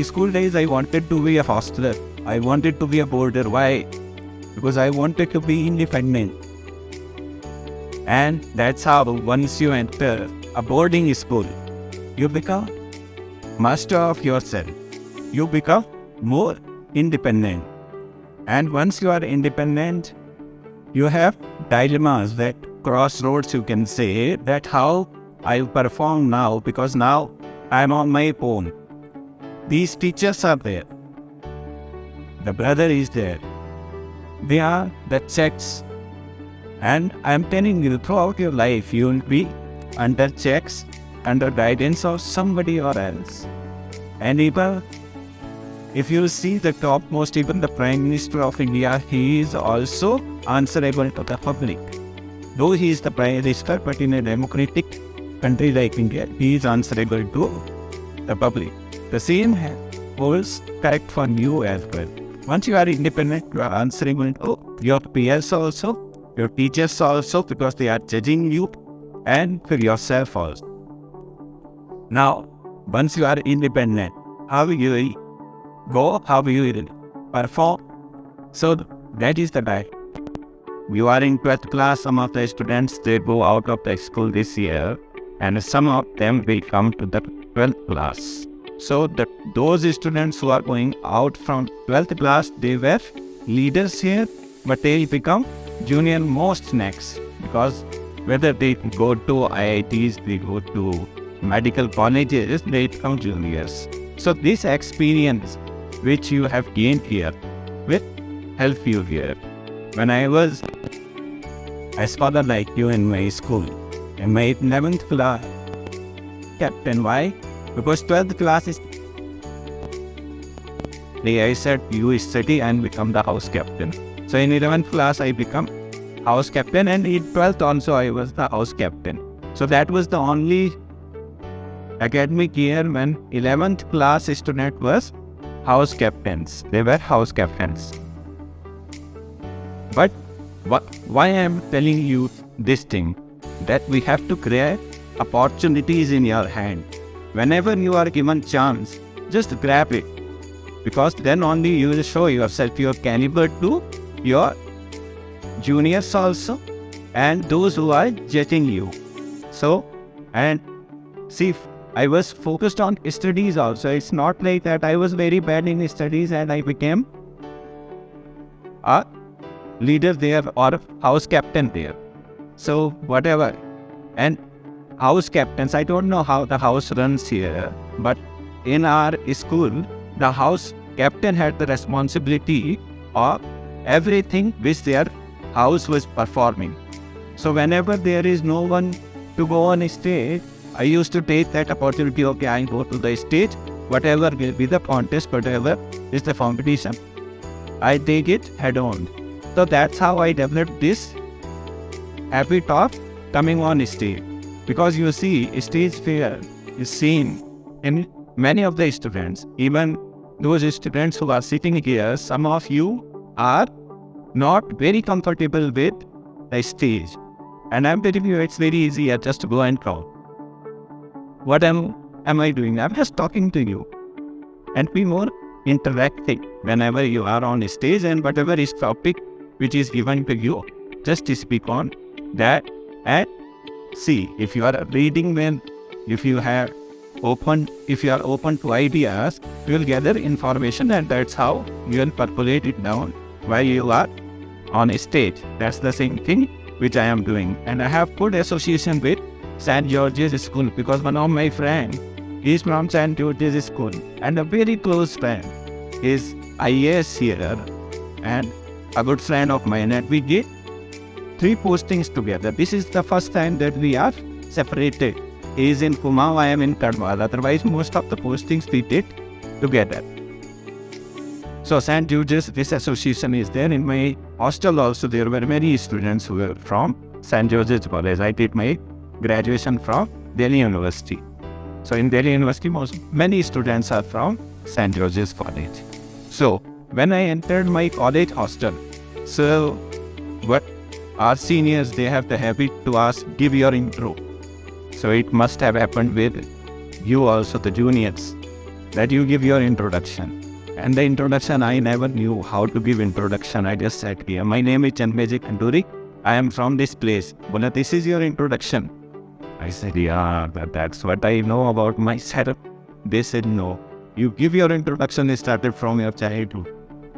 my school days, I wanted to be a hosteler. I wanted to be a boarder. Why? Because I wanted to be independent. And that's how once you enter a boarding school, you become master of yourself. You become more independent. And once you are independent, you have dilemmas, that crossroads you can say, that how I perform now, because now I am on my own. These teachers are there. The brother is there. They are the checks. And I am telling you, throughout your life, you will be under checks, under guidance of somebody or else. And even if you see the topmost, even the Prime Minister of India, he is also answerable to the public. Though he is the Prime Minister, but in a democratic country like India, he is answerable to the public. The same holds correct for you as well. Once you are independent, you are answerable to your peers also, your teachers also, because they are judging you, and for yourself also. Now, once you are independent, how will you go? How will you perform? So that is the time. You are in 12th class, some of the students, they go out of the school this year, and some of them will come to the 12th class. So those students who are going out from 12th class, they were leaders here, but they will become junior most next, because whether they go to IITs, they go to medical colleges, they become juniors. So this experience which you have gained here will help you here. When I was a scholar like you in my school, in my 11th class, captain, why? Because 12th class is, I said, you study and become the house captain. So in 11th class, I become house captain, and in 12th also, I was the house captain. So that was the only academic year when 11th class student was house captains. They were house captains. But why I am telling you this thing, that we have to create opportunities in your hand. Whenever you are given chance, just grab it, because then only you will show yourself your caliber to your juniors also, and those who are judging you. So, and see, I was focused on studies also. It's not like that I was very bad in studies and I became a leader there or house captain there. So whatever. And house captains, I don't know how the house runs here, but in our school, the house captain had the responsibility of everything which their house was performing. So whenever there is no one to go on stage, I used to take that opportunity, okay, I go to the stage, whatever will be the contest, whatever is the competition, I take it head on. So that's how I developed this habit of coming on stage. Because you see, stage fear is seen in many of the students. Even those students who are sitting here, some of you are not very comfortable with the stage. And I'm telling you, it's very easy just to go and talk. What am I doing? I'm just talking to you. And be more interactive whenever you are on stage, and whatever is topic which is given to you, just speak on that. And see, if you are reading well, if you are open to ideas, you will gather information, and that's how you will percolate it down while you are on stage. That's the same thing which I am doing. And I have good association with St.George's school, because one of my friends is from St. George's school, and a very close friend is IPS here, and a good friend of mine, and we did 3 postings together. This is the first time that we are separated. He is in Kumau, I am in Kadwal. Otherwise, most of the postings we did together. So St. George's, this association is there. In my hostel also, there were many students who were from St. George's College. I did my graduation from Delhi University. So in Delhi University, many students are from St. George's College. So when I entered my college hostel, so what our seniors, they have the habit to ask, give your intro. So it must have happened with you also, the juniors. that you give your introduction. And the introduction, I never knew how to give introduction. I just said, here, my name is Janmejaya Khanduri. I am from this place. Bola, this is your introduction. I said, yeah, that's what I know about myself. They said, no. You give your introduction started from your childhood,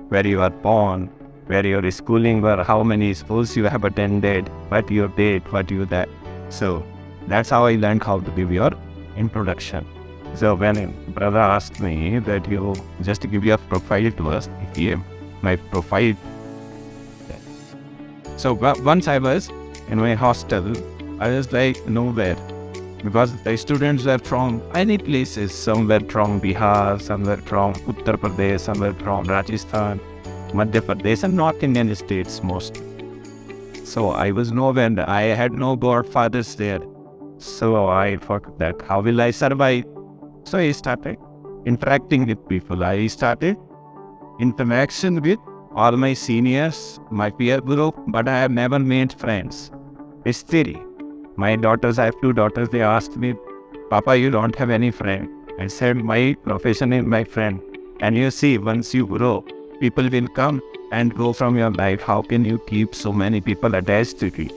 where you are born, where your schooling were, how many schools you have attended, what you did, what you that. So that's how I learned how to give your introduction. So when brother asked me that you just give your profile to us, he gave my profile. So once I was in my hostel, I was like nowhere, because the students were from many places. Some were from Bihar, some were from Uttar Pradesh, some were from Rajasthan, Madhya Pradesh, and North Indian states mostly. So I was nowhere. I had no godfathers there. So I thought that how will I survive? So I started interacting with people. I started interaction with all my seniors, my peer group, but I have never made friends. Still, my daughters, I have 2 daughters, they asked me, Papa, you don't have any friend. I said, my profession is my friend. And you see, once you grow, people will come and go from your life. How can you keep so many people attached to you?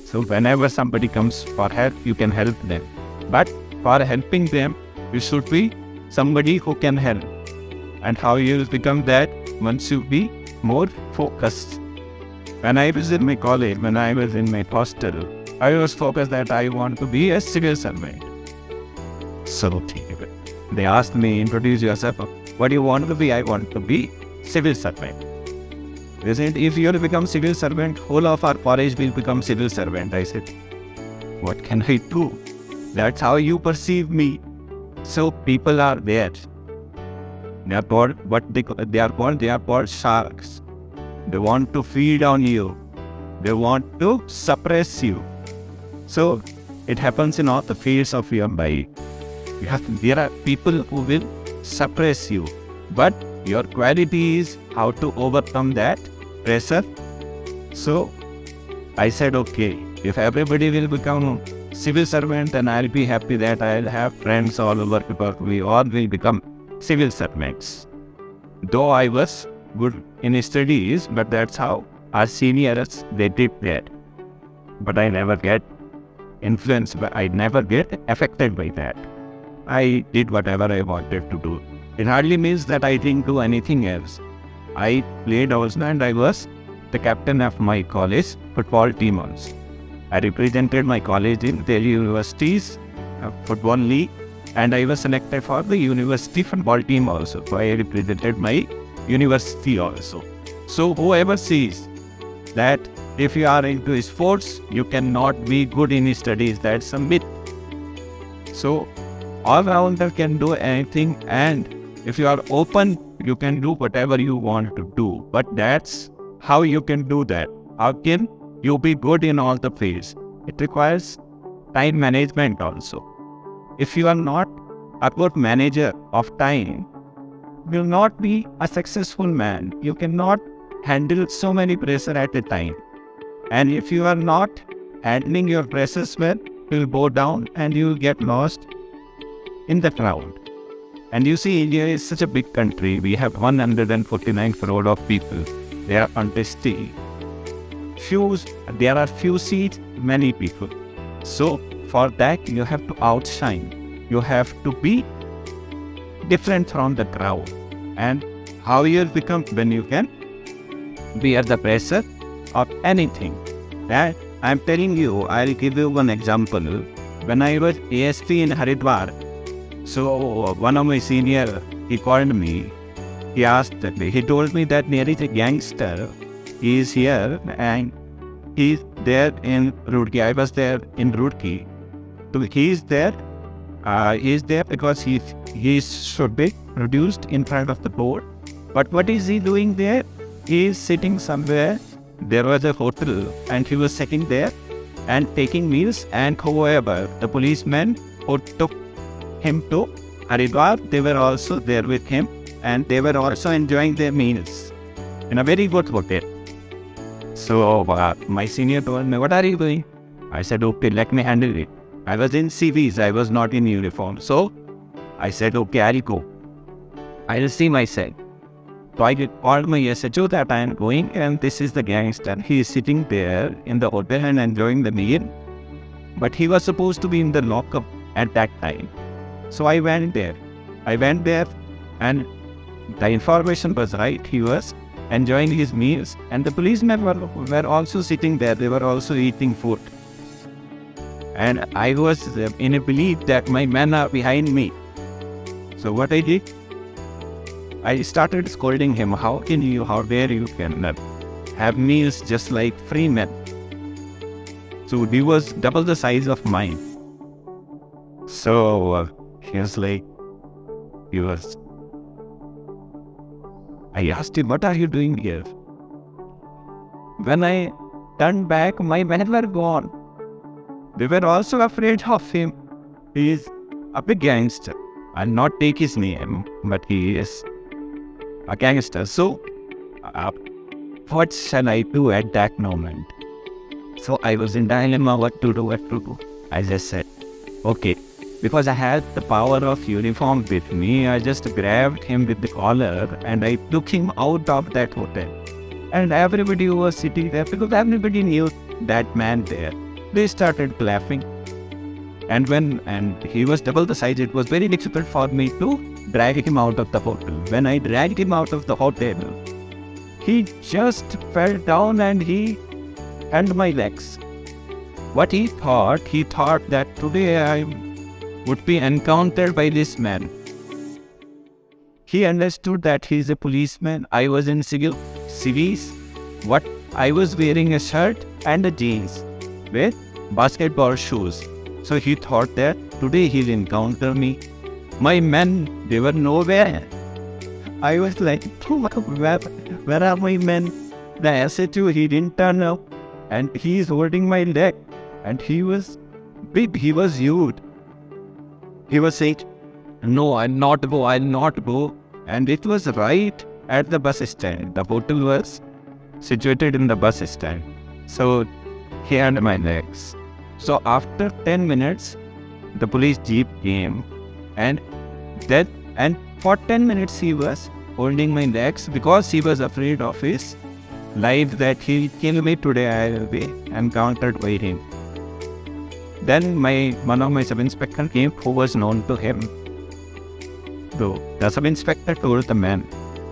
So whenever somebody comes for help, you can help them. But for helping them, you should be somebody who can help. And how you will become that once you be more focused. When I was in my college, when I was in my hostel, I was focused that I want to be a civil servant. So they asked me, introduce yourself. What do you want to be? I want to be civil servant. They said, if you become civil servant, whole of our college will become civil servant. I said, what can I do? That's how you perceive me. So people are there. They are called sharks. They want to feed on you. They want to suppress you. So it happens in all the fields of your life. There are people who will suppress you. But your quality is how to overcome that pressure. So I said, okay, if everybody will become civil servant, then I'll be happy that I'll have friends all over, because we all will become civil servants. Though I was good in studies, but that's how our seniors, they did that. But I never get influenced, I never get affected by that. I did whatever I wanted to do. It hardly means that I didn't do anything else. I played also, and I was the captain of my college football team also. I represented my college in the university's football league, and I was selected for the university football team also. So I represented my university also. So whoever sees that if you are into sports, you cannot be good in studies, that's a myth. So all-rounder can do anything, and if you are open, you can do whatever you want to do. But that's how you can do that. How can you be good in all the fields? It requires time management also. If you are not a good manager of time, you will not be a successful man. You cannot handle so many pressure at a time. And if you are not handling your pressures well, you will go down and you will get lost in the crowd. And you see, India is such a big country. We have 149 crore of people. They are contesting. There are few seats, many people. So for that, you have to outshine. You have to be different from the crowd. And how you become when you can bear the pressure of anything. That I'm telling you, I'll give you one example. When I was ASP in Haridwar, so one of my senior, he called me. He told me that there is a gangster. He is here and he is there in Roorkee. I was there in Roorkee. So he is there. He is there because he should be produced in front of the board. But what is he doing there? He is sitting somewhere. There was a hotel and he was sitting there and taking meals, and however, the policemen who took him to Haridwar, they were also there with him, and they were also enjoying their meals in a very good hotel. So my senior told me, what are you doing? I said, okay, let me handle it. I was in CVs, I was not in uniform. So I said, okay, I'll go. I'll see myself. So I called my SHO that I am going, and this is the gangster. He is sitting there in the hotel and enjoying the meal. But he was supposed to be in the lockup at that time. So I went there. And the information was right. He was enjoying his meals, and the policemen were also sitting there. They were also eating food. And I was in a belief that my men are behind me. So what I did, I started scolding him. How dare you can have meals just like free men? So he was double the size of mine. So I asked him, what are you doing here? When I turned back, my men were gone. They were also afraid of him. He is a big gangster. I'll not take his name, but he is a gangster. So, what shall I do at that moment? So I was in dilemma what to do. I just said, okay, because I had the power of uniform with me, I just grabbed him with the collar and I took him out of that hotel. And everybody who was sitting there, because everybody knew that man there, they started laughing. And he was double the size, it was very difficult for me to drag him out of the hotel. When I dragged him out of the hotel, he just fell down and he held my legs. What he thought that today I would be encountered by this man. He understood that he is a policeman. I was in civis. What I was wearing a shirt and a jeans with basketball shoes. So he thought that today he'll encounter me. My men, they were nowhere. I was like, where are my men? The SHO, he didn't turn up. And he is holding my leg. And he was big, he was huge. He was saying, no, I'll not go. And it was right at the bus stand. The hotel was situated in the bus stand. So he had my legs. So after 10 minutes, the police jeep came and for 10 minutes he was holding my legs because he was afraid of his life that he'll kill me today. I will be encountered by him. Then one of my sub-inspector came who was known to him. So the sub-inspector told the man,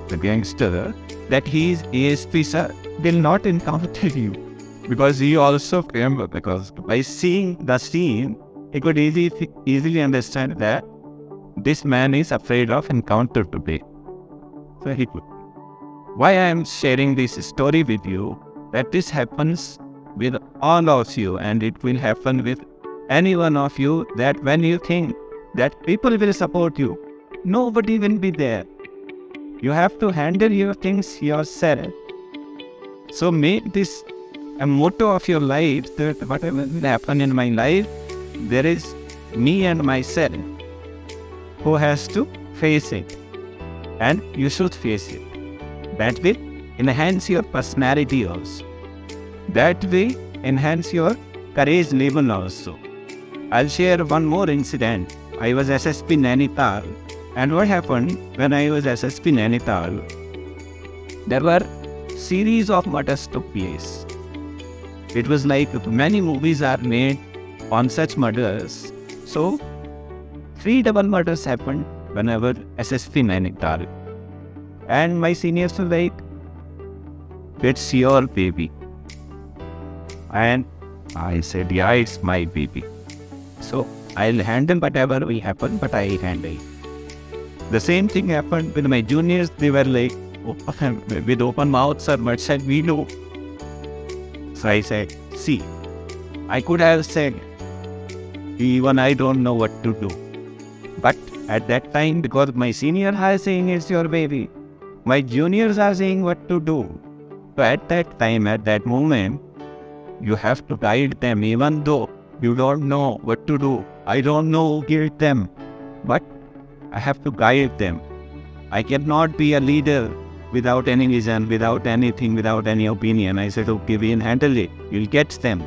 the gangster, that he is ASP sir, will not encounter you. Because he also came, because by seeing the scene, he could easily understand that this man is afraid of encounter today. So he could. Why I am sharing this story with you, that this happens with all of you and it will happen with any one of you, that when you think that people will support you, nobody will be there. You have to handle your things yourself. So make this a motto of your life, that whatever will happen in my life, there is me and myself who has to face it. And you should face it. That will enhance your personality also. That will enhance your courage level also. I'll share one more incident. I was SSP Nainital. And what happened when I was SSP Nainital? There were series of murders took place. It was like many movies are made on such murders. So 3 double murders happened when I was SSP Nainital. And my seniors were like, it's your baby. And I said, yeah, it's my baby. So I'll handle whatever will happen, but I handle. The same thing happened with my juniors. They were like, with open mouths, sir, what shall we do? So I said, see, I could have said, even I don't know what to do. But at that time, because my seniors are saying it's your baby, my juniors are saying what to do. So at that time, at that moment, you have to guide them, even though you don't know what to do. I don't know who killed them, but I have to guide them. I cannot be a leader without any vision, without anything, without any opinion. I said, okay, we'll handle it. You'll get them.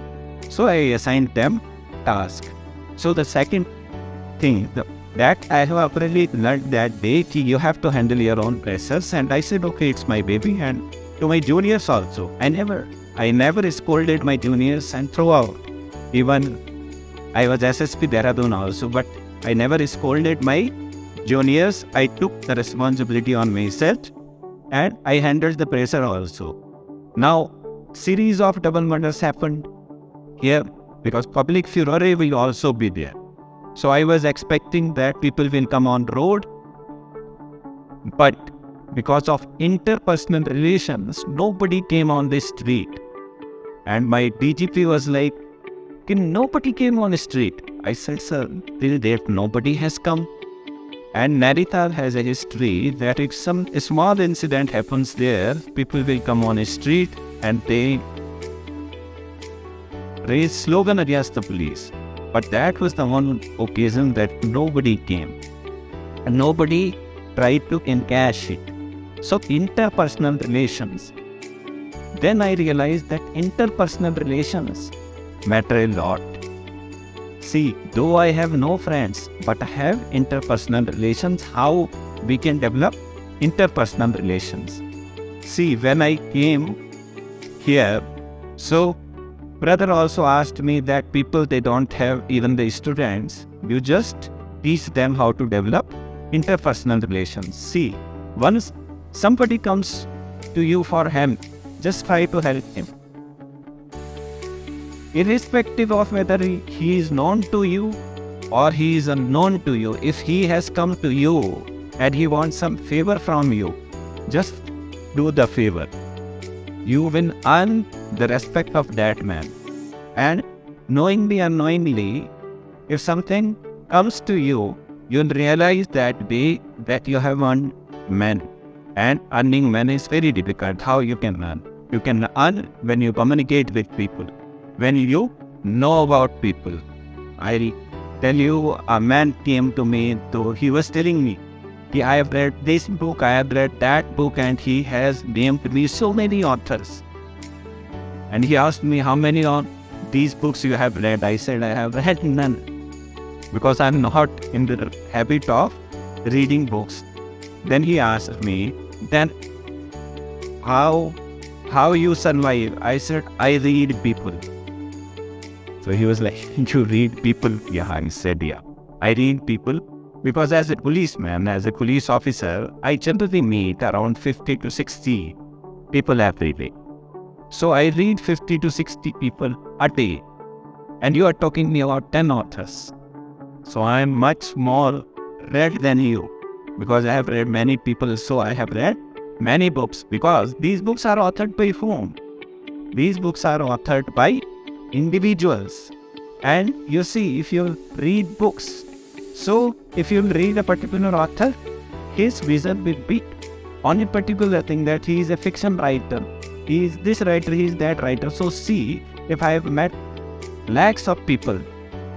So I assigned them task. So the second thing, That I have apparently learned that day कि you have to handle your own pressures. And I said, okay, it's my baby. And to my juniors also, I never scolded my juniors and throughout. Even I was SSP Dehradun also, but I never scolded my juniors. I took the responsibility on myself and I handled the pressure also. Now, series of double murders happened here because public furore will also be there. So I was expecting that people will come on road, but because of interpersonal relations, nobody came on the street. And my DGP was like, nobody came on the street. I said, sir, till date nobody has come. And Nainital has a history that if some small incident happens there, people will come on the street and they raise slogan against the police. But that was the one occasion that nobody came. And nobody tried to encash it. So interpersonal relations. Then I realized that interpersonal relations matter a lot. See, though I have no friends, but I have interpersonal relations, how we can develop interpersonal relations. See, when I came here, so brother also asked me that people, they don't have even the students, you just teach them how to develop interpersonal relations. See, once somebody comes to you for help, just try to help him. Irrespective of whether he is known to you or he is unknown to you, if he has come to you and he wants some favor from you, just do the favor. You will earn the respect of that man. And knowingly, unknowingly, if something comes to you, you'll realize that day that you have earned men. And earning men is very difficult. How you can earn? You can earn when you communicate with people, when you know about people. I tell you, a man came to me, so he was telling me, I have read this book, I have read that book, and he has named me so many authors. And he asked me, how many of these books you have read? I said, I have read none, because I am not in the habit of reading books. Then he asked me, then how you survive? I said, I read people. So he was like, you read people? Yeah, I said, yeah, I read people. Because as a policeman, as a police officer, I generally meet around 50 to 60 people every day. So I read 50 to 60 people a day. And you are talking me about 10 authors. So I am much more read than you. Because I have read many people, so I have read many books. Because these books are authored by whom? These books are authored by individuals. And you see, if you read books, so if you read a particular author, his vision will be on a particular thing, that he is a fiction writer, he is this writer, he is that writer. So see, if I have met lakhs of people,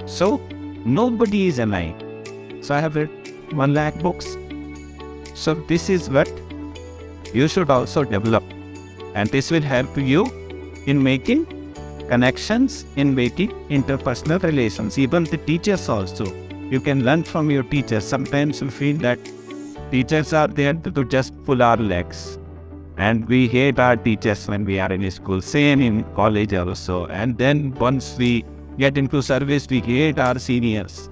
so nobody is alive. So I have read 1 lakh books. So this is what you should also develop. And this will help you in making connections, in making interpersonal relations. Even the teachers also. You can learn from your teachers. Sometimes we feel that teachers are there to just pull our legs. And we hate our teachers when we are in school. Same in college also. And then once we get into service, we hate our seniors.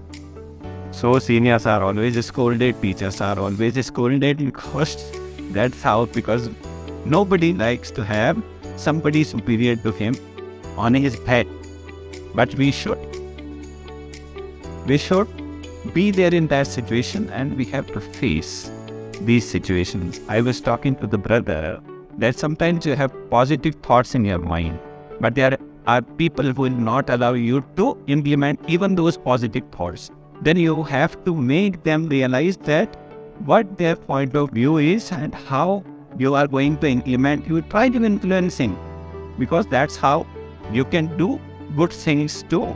So seniors are always scolded, teachers are always scolded, because that's how, because nobody likes to have somebody superior to him on his head. But we should be there in that situation, and we have to face these situations. I was talking to the brother that sometimes you have positive thoughts in your mind, but there are people who will not allow you to implement even those positive thoughts. Then you have to make them realize that what their point of view is and how you are going to implement. You try to influence him, because that's how you can do good things to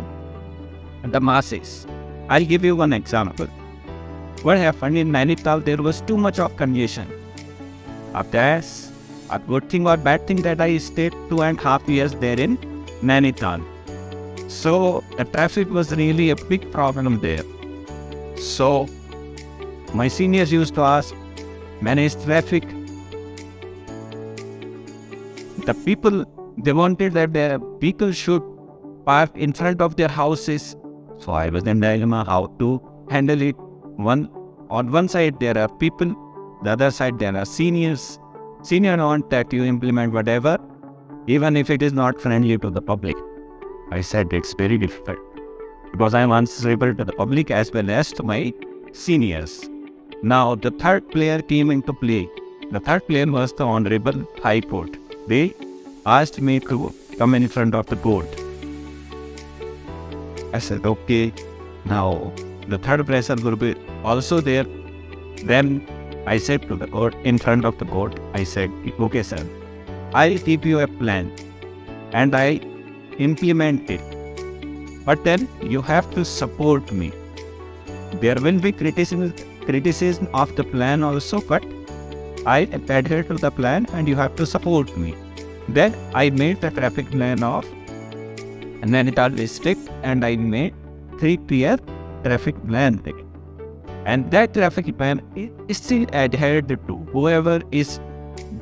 the masses. I'll give you one example. What happened in Nainital, there was too much of congestion. That's a good thing or bad thing that I stayed 2.5 years there in Nainital. So the traffic was really a big problem there. So My seniors used to ask, manage traffic. The people, they wanted that their people should park in front of their houses. So I was in dilemma how to handle it. On one side there are people, the other side there are seniors. Senior want that you implement whatever, even if it is not friendly to the public. I said it's very difficult because I am answerable to the public as well as to my seniors. Now the third player came into play. The third player was the Honorable High Court. They asked me to come in front of the court. I said, okay, now the third pressure will be also there. Then I said to the court, in front of the court, I said, okay sir, I'll give you a plan and I implement it. But then you have to support me. There will be criticism of the plan also, but I adhere to the plan and you have to support me. Then I made the traffic plan of Nainital district and I made 3-tier traffic plan. And that traffic plan is still adhered to. Whoever is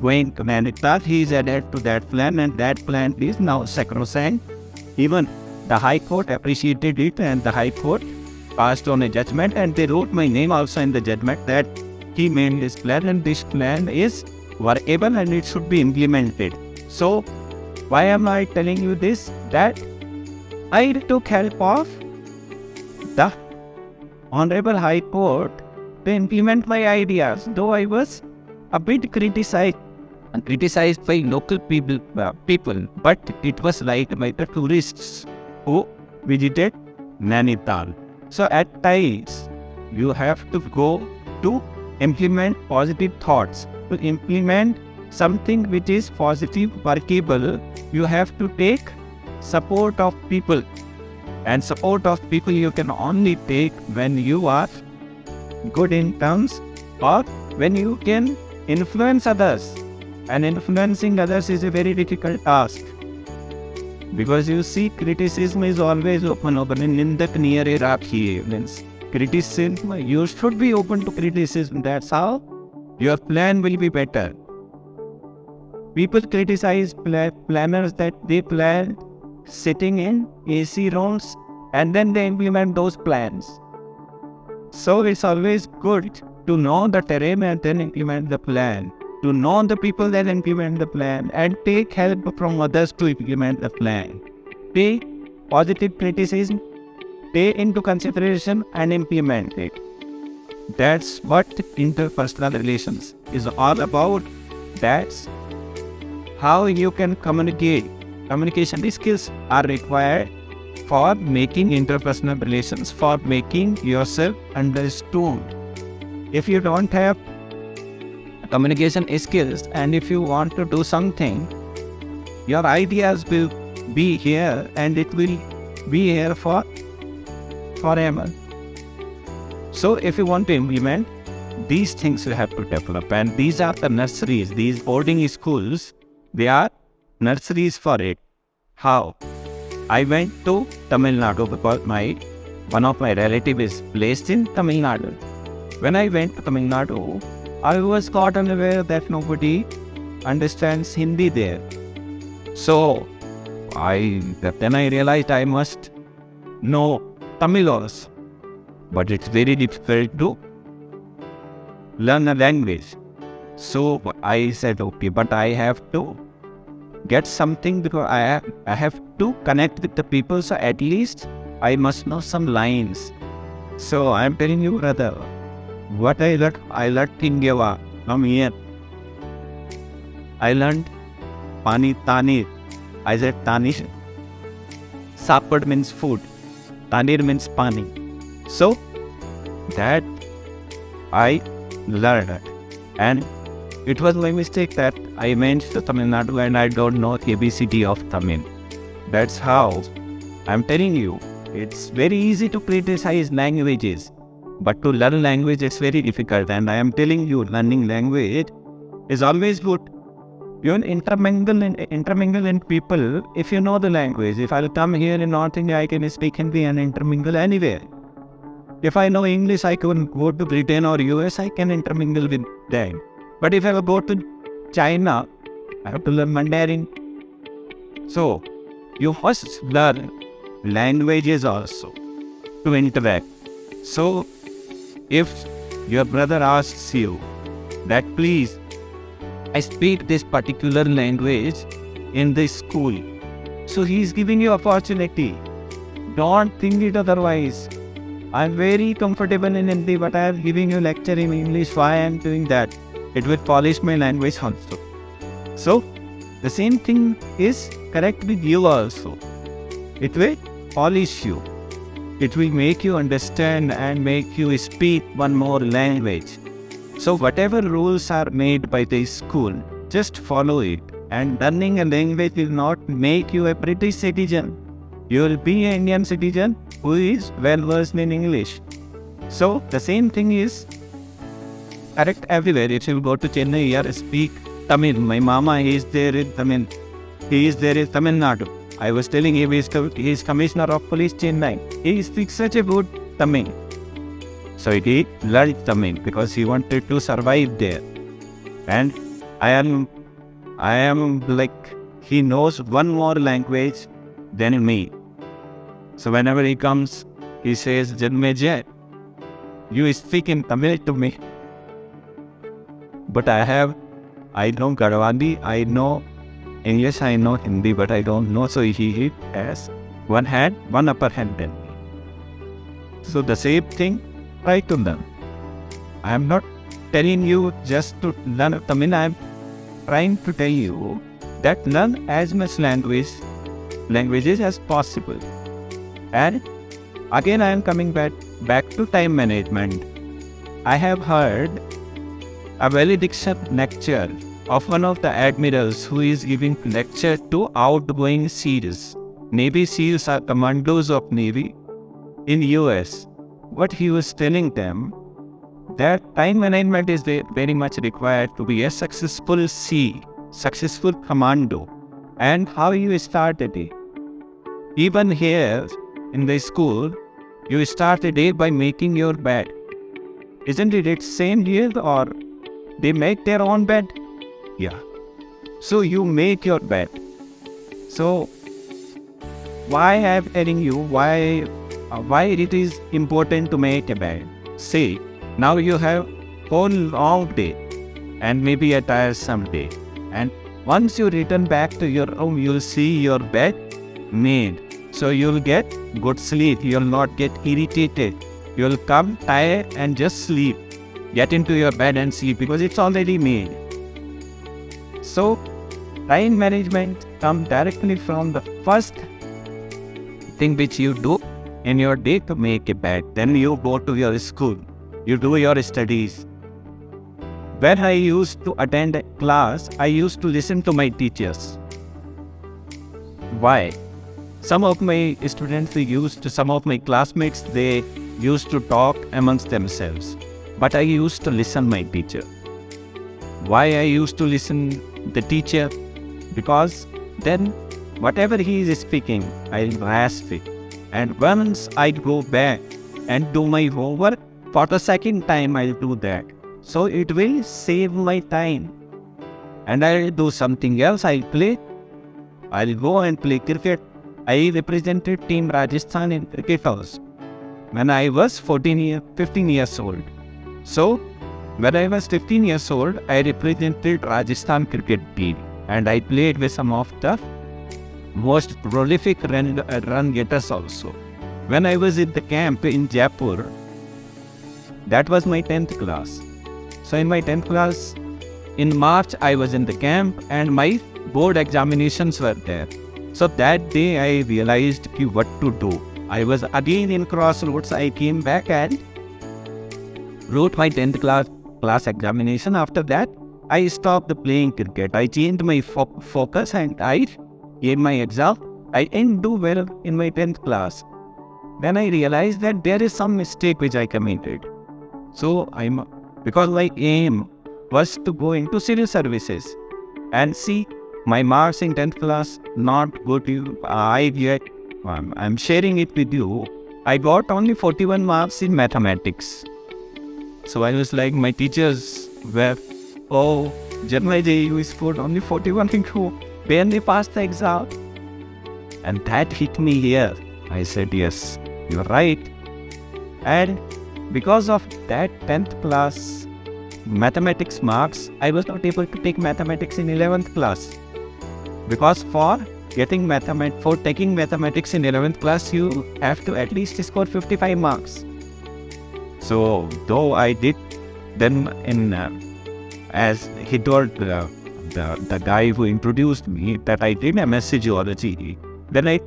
going to Nainital, he is adhered to that plan and that plan is now sacrosanct. Even the High Court appreciated it and the High Court passed on a judgment and they wrote my name also in the judgment that he made this plan and this plan is workable and it should be implemented. So, why am I telling you this? That I took help of the Honorable High Court to implement my ideas, though I was a bit criticized by local people, but it was liked by the tourists who visited Nainital. So at times, you have to go to implement positive thoughts. To implement something which is positive, workable, you have to take support of people. And support of people you can only take when you are good in terms or when you can influence others. And influencing others is a very difficult task. Because you see, criticism is always open. Nindak niyare rakhiye means criticism, you should be open to criticism. That's how your plan will be better. People criticize planners that they plan sitting in AC rooms and then they implement those plans. So it's always good to know the terrain and then implement the plan. To know the people that implement the plan and take help from others to implement the plan. Take positive criticism, take into consideration and implement it. That's what interpersonal relations is all about. That's how you can communicate. Communication skills are required for making interpersonal relations, for making yourself understood. If you don't have communication skills and if you want to do something, your ideas will be here and it will be here for forever. So if you want to implement, these things you have to develop, and these are the nurseries, these boarding schools, they are nurseries for it. How? I went to Tamil Nadu because one of my relatives is placed in Tamil Nadu. When I went to Tamil Nadu, I was caught unaware that nobody understands Hindi there. So, then I realized I must know Tamil also. But it's very difficult to learn a language. So I said, okay, but I have to get something because I have to connect with the people. So at least I must know some lines. So I'm telling you, brother, what I learned Tingewa from here. I learned Pani Tanir. I said Tanir. Sapad means food. Tanir means Pani. So that I learned. And it was my mistake that I went to Tamil Nadu and I don't know ABCD of Tamil. That's how I'm telling you, it's very easy to criticize languages. But to learn language is very difficult, and I am telling you, learning language is always good. You intermingle in people if you know the language. If I'll come here in North India, I can speak Hindi and intermingle anywhere. If I know English, I can go to Britain or US, I can intermingle with them. But if I go to China, I have to learn Mandarin. So, you must learn languages also to interact. So, if your brother asks you that please, I speak this particular language in the school, so he is giving you opportunity. Don't think it otherwise. I'm very comfortable in Hindi, but I am giving you lecture in English. Why I am doing that? It will polish my language also. So, the same thing is correct with you also. It will polish you. It will make you understand and make you speak one more language. So whatever rules are made by the school, just follow it. And learning a language will not make you a British citizen. You will be an Indian citizen who is well versed in English. So the same thing is correct everywhere. If you go to Chennai, here speak Tamil. My mama is there in Tamil. He is there in Tamil Nadu. I was telling him he is Commissioner of Police Chennai. He speaks such a good Tamil. So he learned Tamil because he wanted to survive there. And I am like, he knows one more language than me. So whenever he comes, he says, Janmejaya, you speak in Tamil to me. But I know Garhwali, I know English, I know Hindi, but I don't know. So he has one upper hand than me. So the same thing, try to learn. I am not telling you just to learn Tamil. I am trying to tell you that learn as much languages as possible. And again, I am coming back to time management. I have heard a valediction lecture of one of the admirals who is giving lecture to outgoing SEALs. Navy SEALs are commandos of Navy in US. What he was telling them, that time management is very much required to be a successful SEAL, successful commando. And how you start a day. Even here in the school, you start a day by making your bed. Isn't it same here, or they make their own bed? Yeah. So you make your bed. So why I am telling you why it is important to make a bed? Say, now you have whole long day and maybe a tiresome day. And once you return back to your home, you'll see your bed made. So you'll get good sleep. You'll not get irritated. You'll come tired and just sleep. Get into your bed and sleep because it's already made. So time management comes directly from the first thing which you do in your day to make a bed. Then you go to your school. You do your studies. When I used to attend a class, I used to listen to my teachers. Why? Some of my students, some of my classmates, they used to talk amongst themselves. But I used to listen my teacher. Why I used to listen the teacher? Because then whatever he is speaking, I'll grasp it. And once I go back and do my homework, for the second time I'll do that. So it will save my time. And I'll do something else, I'll go and play cricket. I represented Team Rajasthan in cricket house when I was 15 years old. So, when I was 15 years old, I represented Rajasthan cricket team and I played with some of the most prolific run getters also. When I was in the camp in Jaipur, that was my 10th class. So in my 10th class, in March, I was in the camp and my board examinations were there. So that day I realized what to do. I was again in crossroads. I came back and wrote my 10th class examination. After that, I stopped playing cricket. I changed my focus and I gave my exam. I didn't do well in my 10th class. Then I realized that there is some mistake which I committed. So because my aim was to go into civil services and see my marks in 10th class not good. I'm sharing it with you I got only 41 marks in mathematics. So I was like, my teachers were, oh, Janmejaya, you scored only 41 and you barely passed the exam. And that hit me here. I said, yes, you're right. And because of that 10th class mathematics marks, I was not able to take mathematics in 11th class. Because for taking mathematics in 11th class, you have to at least score 55 marks. So, though I did, then as he told the guy who introduced me that I did MSc Geology, then I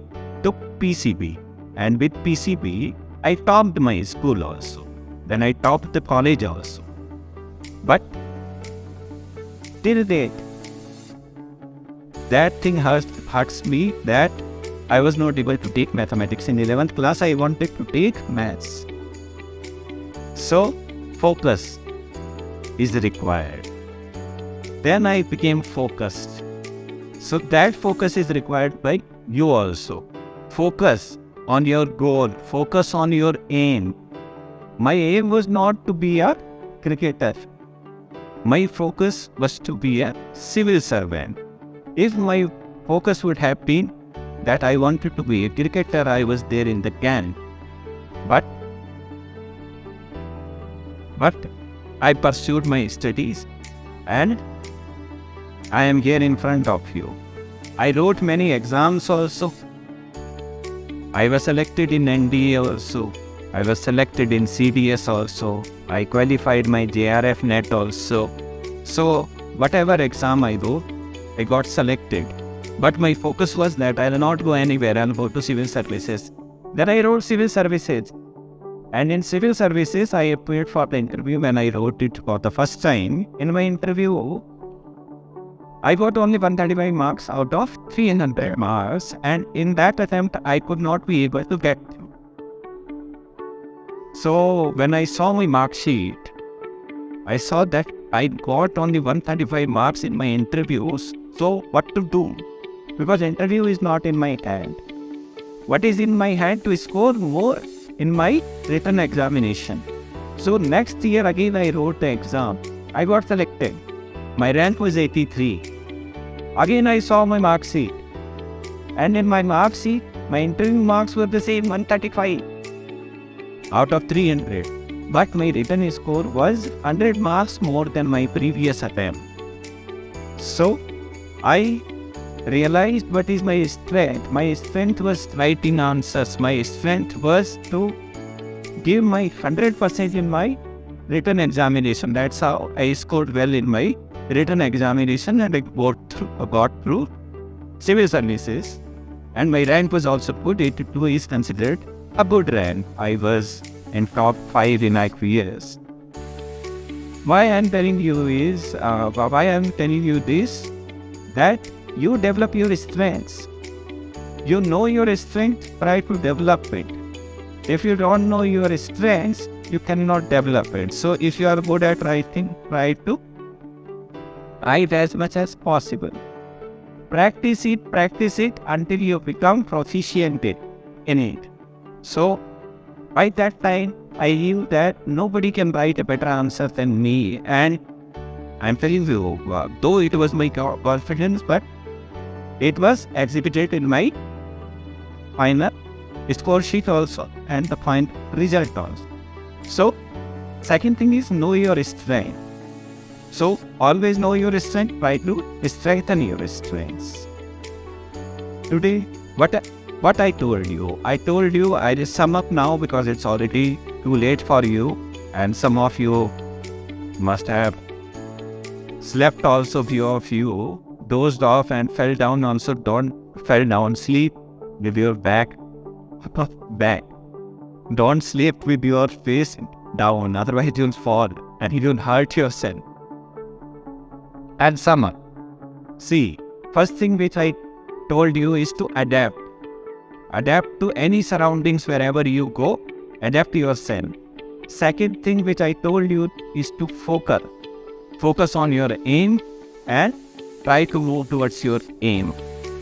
took PCB. And with PCB, I topped my school also. Then I topped the college also. But till date, that thing hurts me that I was not able to take mathematics in 11th class. I wanted to take maths. So, focus is required. Then I became focused. So that focus is required by you also. Focus on your goal. Focus on your aim. My aim was not to be a cricketer. My focus was to be a civil servant. If my focus would have been that I wanted to be a cricketer, I was there in the camp. But I pursued my studies and I am here in front of you. I wrote many exams also. I was selected in NDA also. I was selected in CDS also. I qualified my JRF net also. So whatever exam I wrote, I got selected. But my focus was that I will not go anywhere, I will go to civil services. Then I wrote civil services. And in civil services, I appeared for the interview when I wrote it for the first time. In my interview, I got only 135 marks out of 300 marks. And in that attempt, I could not be able to get through. So when I saw my mark sheet, I saw that I got only 135 marks in my interviews. So what to do? Because interview is not in my hand. What is in my hand? To score more in my written examination. So next year again I wrote the exam. I got selected. My rank was 83. Again I saw my mark sheet. And in my mark sheet, my interview marks were the same, 135 out of 300. But my written score was 100 marks more than my previous attempt. So I realized what is my strength. My strength was writing answers. My strength was to give my 100% in my written examination. That's how I scored well in my written examination and I got through civil services. And my rank was also good. 82 is considered a good rank. I was in top 5 in IPS. Why I am telling you is, this, that you develop your strengths. You know your strength, try to develop it. If you don't know your strengths, you cannot develop it. So if you are good at writing, try to write as much as possible. Practice it until you become proficient in it. So by that time, I knew that nobody can write a better answer than me. And I'm telling you, though it was my confidence, but it was exhibited in my final score sheet also and the final result also. So, second thing is know your strength. So, always know your strength, try to strengthen your strengths. Today, what I told you, I just sum up now because it's already too late for you and some of you must have slept also, few of you dozed off and fell down also. Don't fell down, sleep with your back. Don't sleep with your face down, otherwise you'll fall and you'll hurt yourself. And sum up. See, first thing which I told you is to adapt. Adapt to any surroundings wherever you go. Adapt yourself. Second thing which I told you is to focus. Focus on your aim and try to move towards your aim.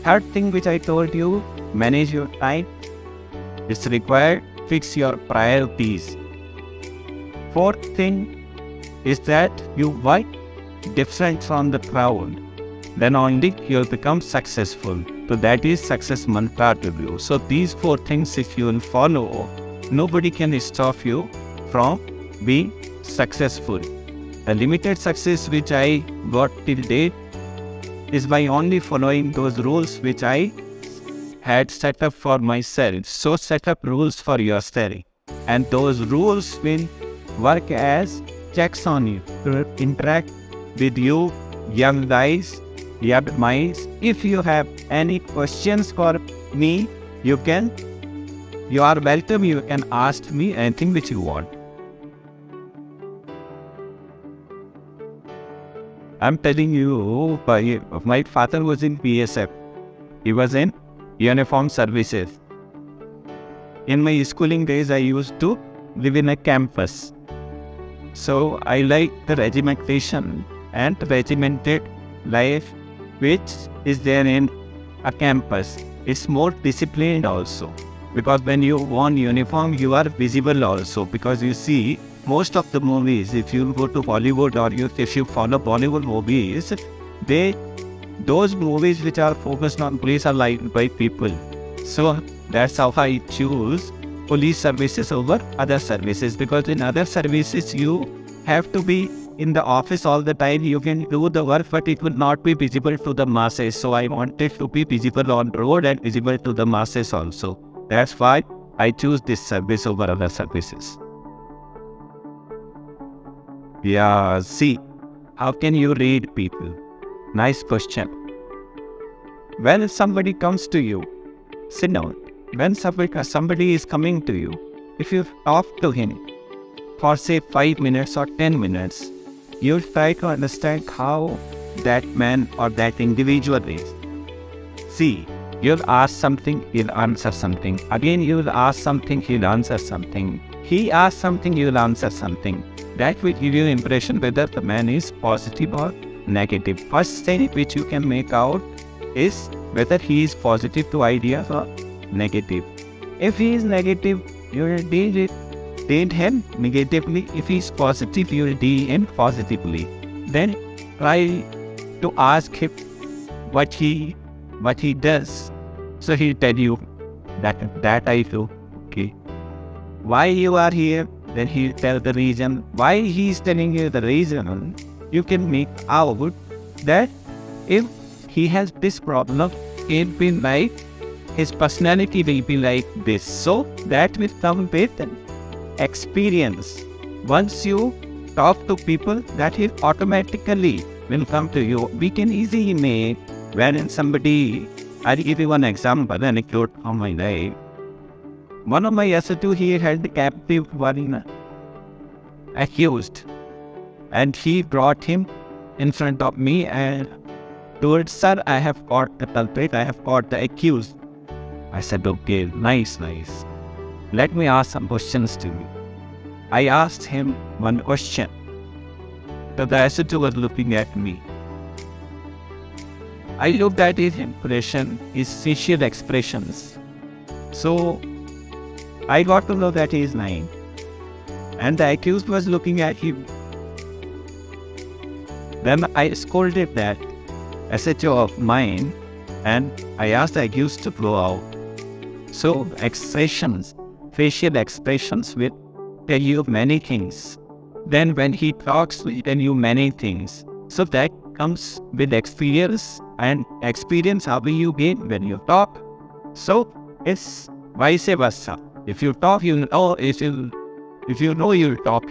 Third thing which I told you, manage your time. It's required fix your priorities. Fourth thing is that you work different from the crowd. Then only you'll become successful. So that is success mantra to you. So these 4 things, if you will follow, nobody can stop you from being successful. The limited success which I got till date is by only following those rules which I had set up for myself. So set up rules for yourself, and those rules will work as checks on you to interact with you, young guys, young minds. If you have any questions for me, you are welcome. You can ask me anything which you want. I'm telling you, my father was in PSF. He was in uniform services. In my schooling days, I used to live in a campus. So I like the regimentation and regimented life which is there in a campus. It's more disciplined also, because when you wear uniform, you are visible also. Because you see, most of the movies, if you go to Bollywood or if you follow Bollywood movies, those movies which are focused on police are liked by people. So that's how I choose police services over other services, because in other services you have to be in the office all the time. You can do the work, but it will not be visible to the masses. So I wanted to be visible on road and visible to the masses also. That's why I choose this service over other services. Yeah, see, how can you read people? Nice question. When somebody comes to you, sit down. When somebody is coming to you, if you talk to him for say 5 minutes or 10 minutes, you'll try to understand how that man or that individual is. See, you'll ask something, he'll answer something. Again, you'll ask something, he'll answer something. He asks something, you'll answer something. That will give you an impression whether the man is positive or negative. First thing which you can make out is whether he is positive to ideas or negative. If he is negative, you will deal him negatively. If he is positive, you will deal him positively. Then try to ask him what he does. So he'll tell you that I do. Okay. Why you are here? Then he'll tell the reason. Why he is telling you the reason, you can make out that if he has this problem, it'll be like his personality will be like this. So that will come with experience. Once you talk to people, that will automatically will come to you. We can easily make when somebody, I'll give you one example, an anecdote from my life. One of my SO2, he had the captive one accused, and he brought him in front of me and told, "Sir, I have caught the culprit, I have caught the accused." I said, "Okay, nice. Let me ask some questions to you." I asked him one question. So the SO2 was looking at me. I looked at his impression, his facial expressions. So I got to know that he is lying. And the accused was looking at him. Then I scolded that SHO of mine and I asked the accused to go out. So expressions, facial expressions will tell you many things. Then when he talks, he tell you many things. So that comes with experience, and experience how will you gain when you talk. So it's vice versa. If you talk, you know. If you know, you'll talk.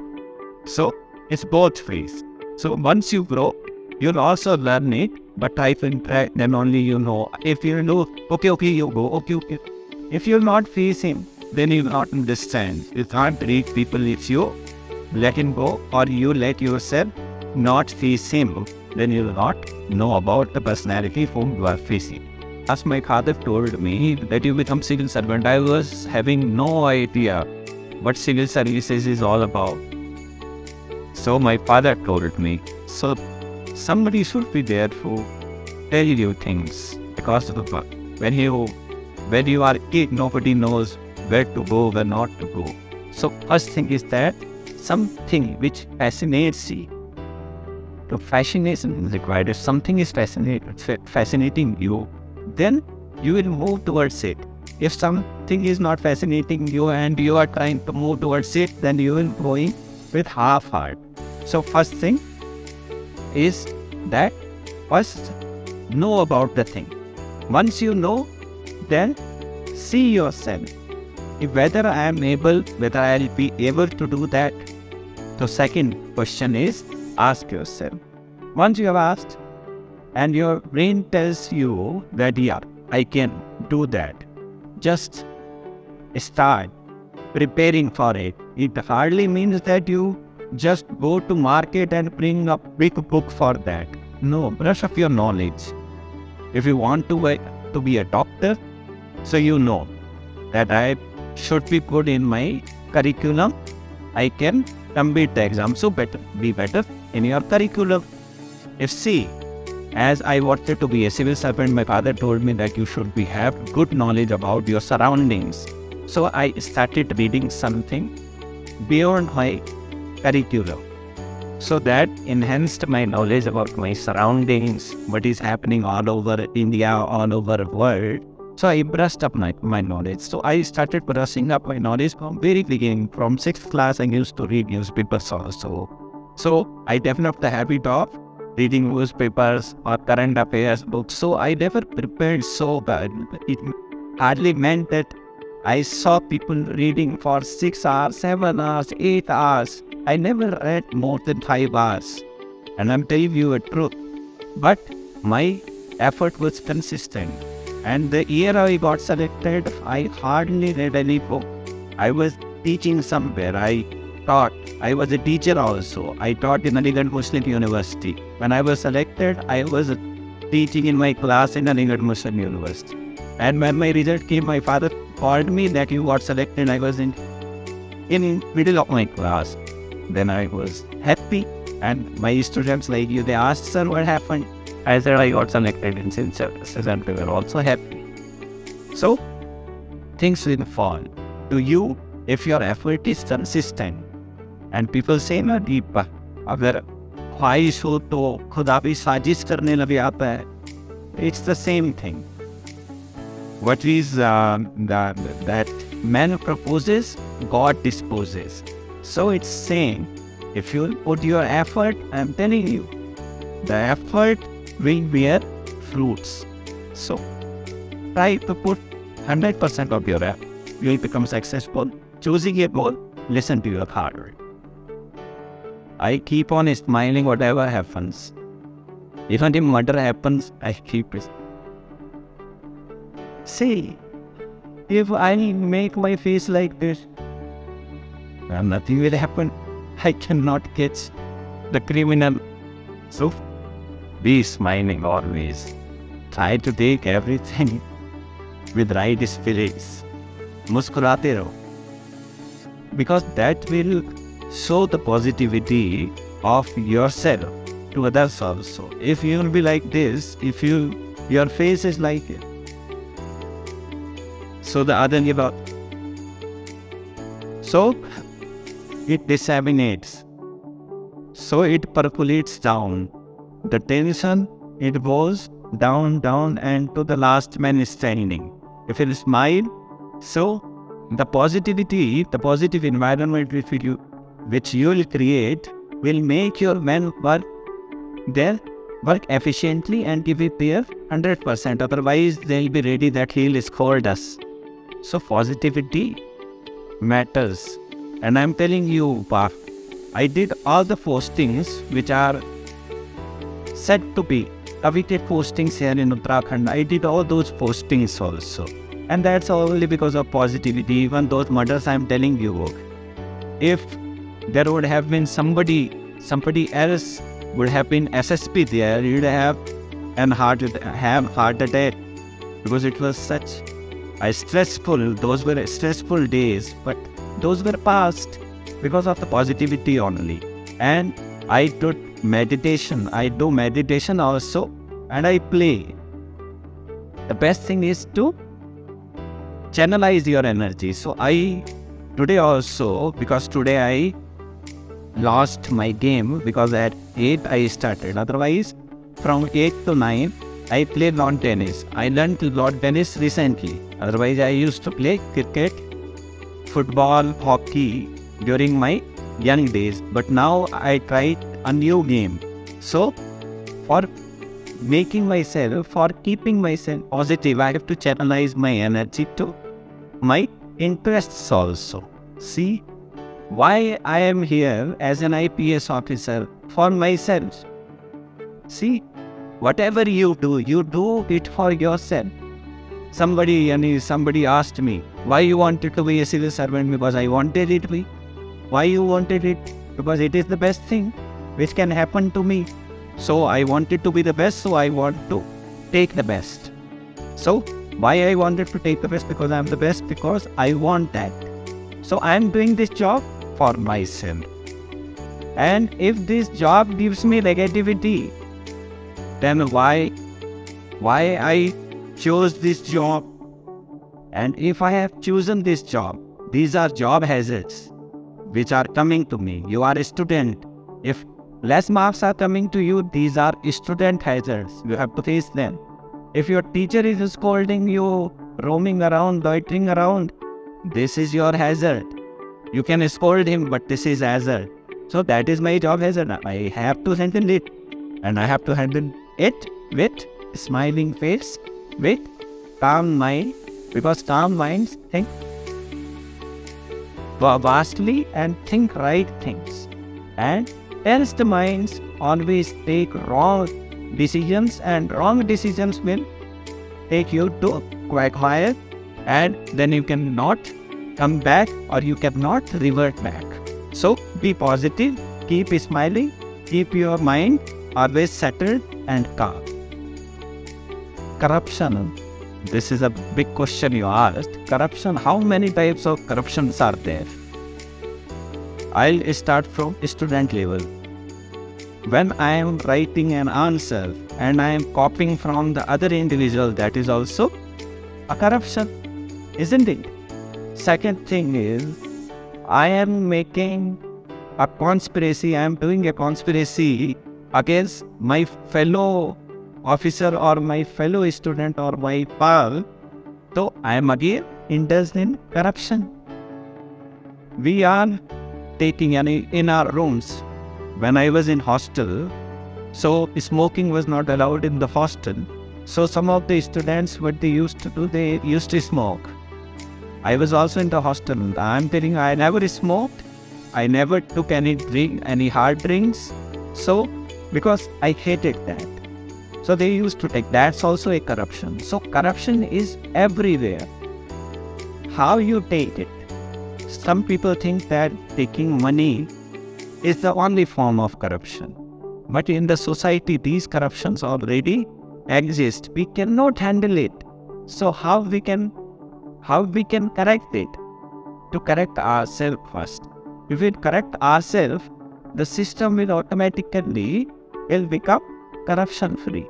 So it's both ways. So once you grow, you'll also learn it. But I think that then only you know. If you know, okay, you go. Okay. If you'll not face him, then you will not understand. You can't read people if you let him go, or you let yourself not face him. Then you will not know about the personality whom you are facing. As my father told me that you become civil servant, I was having no idea what civil services is all about. So my father told me, so somebody should be there to tell you things, because when you are a kid, nobody knows where to go, where not to go. So first thing is that something which fascinates you. So fascination is required. If something is fascinating you, then you will move towards it. If something is not fascinating you and you are trying to move towards it, then you will go in with half heart. So first thing is that first know about the thing. Once you know, then see yourself. Whether I will be able to do that. The second question is ask yourself. Once you have asked and your brain tells you that yeah, I can do that, just start preparing for it. It hardly means that you just go to market and bring a big book for that. No, brush up your knowledge. If you want to be a doctor, so you know that I should be good in my curriculum, I can complete the exam, so be better in your curriculum. As I wanted to be a civil servant, my father told me that you should have good knowledge about your surroundings. So I started reading something beyond my curriculum. So that enhanced my knowledge about my surroundings, what is happening all over India, all over the world. So I brushed up my knowledge. So I started brushing up my knowledge from very beginning. From 6th class, I used to read newspapers also. So I developed the habit of reading newspapers or current affairs books. So I never prepared so bad. It hardly meant that I saw people reading for 6 hours, 7 hours, 8 hours. I never read more than 5 hours. And I'm telling you a truth. But my effort was consistent. And the year I got selected, I hardly read any book. I was teaching somewhere. I taught. I was a teacher also. I taught in Aligarh Muslim University. When I was selected, I was teaching in my class in Aligarh Muslim University. And when my result came, my father called me that you got selected. I was in middle of my class. Then I was happy. And my students like you, they asked, sir, what happened? I said, I got selected in civil services and we were also happy. So, things will fall to you if your effort is consistent. And people say, na deepa, agar ख्वाहिश हो तो खुदा भी साजिश करने लगे आता है. It's the same thing. What is that man proposes, God disposes. So it's saying, if you put your effort, I'm telling you, the effort will bear fruits. So try to put 100% of your effort. You will become successful. Choosing a goal, listen to your heart. I keep on smiling whatever happens. Even if murder happens, I keep it. See, if I make my face like this, nothing will happen. I cannot catch the criminal. So, be smiling always. Try to take everything with right spirits. Muskurate raho. Because that will show the positivity of yourself to others also. If you will be like this, if your face is like it, so the other give up. So it disseminates. So it percolates down. The tension, it goes down, and to the last man standing. If you smile, so the positivity, the positive environment which you will create will make your men work efficiently and give it their 100%. Otherwise, they'll be ready that he'll scold us. So positivity matters. And I'm telling you, I did all the postings which are said to be coveted postings here in Uttarakhand. I did all those postings also. And that's only because of positivity. Even those murders I'm telling you, if there would have been somebody else would have been SSP there, you'd have heart attack, because it was such those were stressful days, but those were past because of the positivity only. And I do meditation also, and I play. The best thing is to channelize your energy. So today also, because today I lost my game because at 8 I started. Otherwise, from 8 to 9, I played lawn tennis. I learned lawn tennis recently. Otherwise, I used to play cricket, football, hockey during my young days. But now I tried a new game. So, for keeping myself positive, I have to channelize my energy to my interests also. See, why I am here as an IPS officer? For myself. See, whatever you do it for yourself. Somebody asked me, why you wanted to be a civil servant? Because I wanted it to be. Why you wanted it? Because it is the best thing which can happen to me. So I wanted to be the best, so I want to take the best. So why I wanted to take the best? Because I am the best, because I want that. So I am doing this job for myself. And if this job gives me negativity, then why I chose this job? And if I have chosen this job, these are job hazards which are coming to me. You are a student. If less marks are coming to you, these are student hazards. You have to face them. If your teacher is scolding you, roaming around, loitering around, this is your hazard. You can scold him, but this is hazard. So that is my job hazard. I have to handle it. And I have to handle it with smiling face, with calm mind, because calm minds think vastly and think right things. And else the minds always take wrong decisions, and wrong decisions will take you to quagmire, and then you cannot come back, or you cannot revert back. So be positive, keep smiling, keep your mind always settled and calm. Corruption. This is a big question you asked. Corruption, how many types of corruptions are there? I'll start from student level. When I am writing an answer and I am copying from the other individual, that is also a corruption, isn't it? Second thing is, I am making a conspiracy, I am doing a conspiracy against my fellow officer or my fellow student or my pal. So I am again indulged in corruption. We are taking in our rooms. When I was in hostel, so smoking was not allowed in the hostel. So some of the students, what they used to do, they used to smoke. I was also in the hostel. I am telling you, I never smoked. I never took any hard drinks. So, because I hated that. So they used to take. That's also a corruption. So corruption is everywhere. How you take it? Some people think that taking money is the only form of corruption. But in the society, these corruptions already exist. We cannot handle it. So how we can correct it? To correct ourselves first. If we correct ourselves, the system will automatically become corruption free.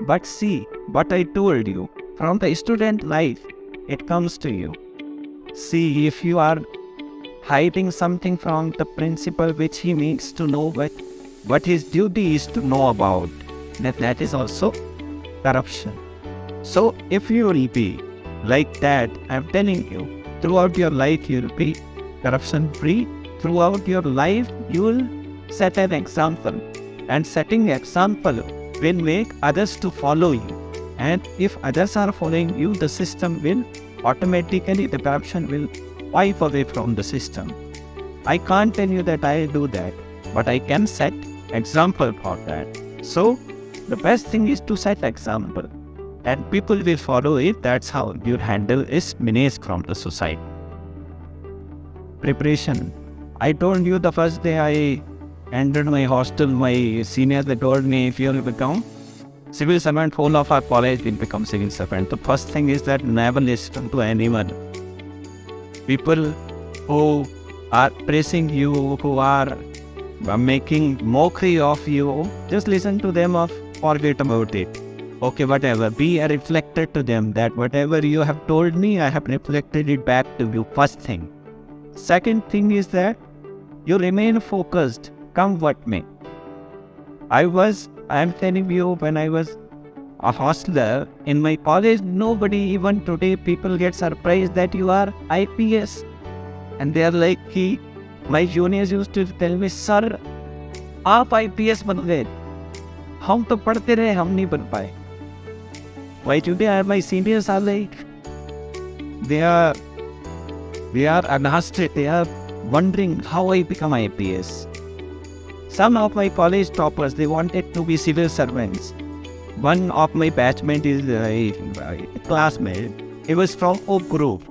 But see, what I told you, from the student life, it comes to you. See, if you are hiding something from the principal which he needs to know, what his duty is to know about, that is also corruption. So if you will be like that, I am telling you, throughout your life you will be corruption free. Throughout your life you will set an example, and setting example will make others to follow you. And if others are following you, the system will automatically, the corruption will wipe away from the system. I can't tell you that I do that, but I can set example for that. So the best thing is to set example, and people will follow it. That's how you handle is menace from the society. Preparation. I told you the first day I entered my hostel, my seniors, they told me, if you will become civil servant, whole of our college will become civil servant. The first thing is that never listen to anyone. People who are praising you, who are making mockery of you, just listen to them or forget about it. Okay, whatever. Be a reflector to them that whatever you have told me, I have reflected it back to you. First thing. Second thing is that you remain focused, come what may. I am telling you, when I was a hostler in my college, nobody, even today, people get surprised that you are IPS. And they are like, my juniors used to tell me, sir, आप IPS बन गए, हम तो पढ़ते रहे, हम नहीं बन पाए. Why today my seniors are like, they are aghast, they are wondering how I become IPS. Some of my college toppers, they wanted to be civil servants. One of my batchmate is a classmate. He was from Oak Grove.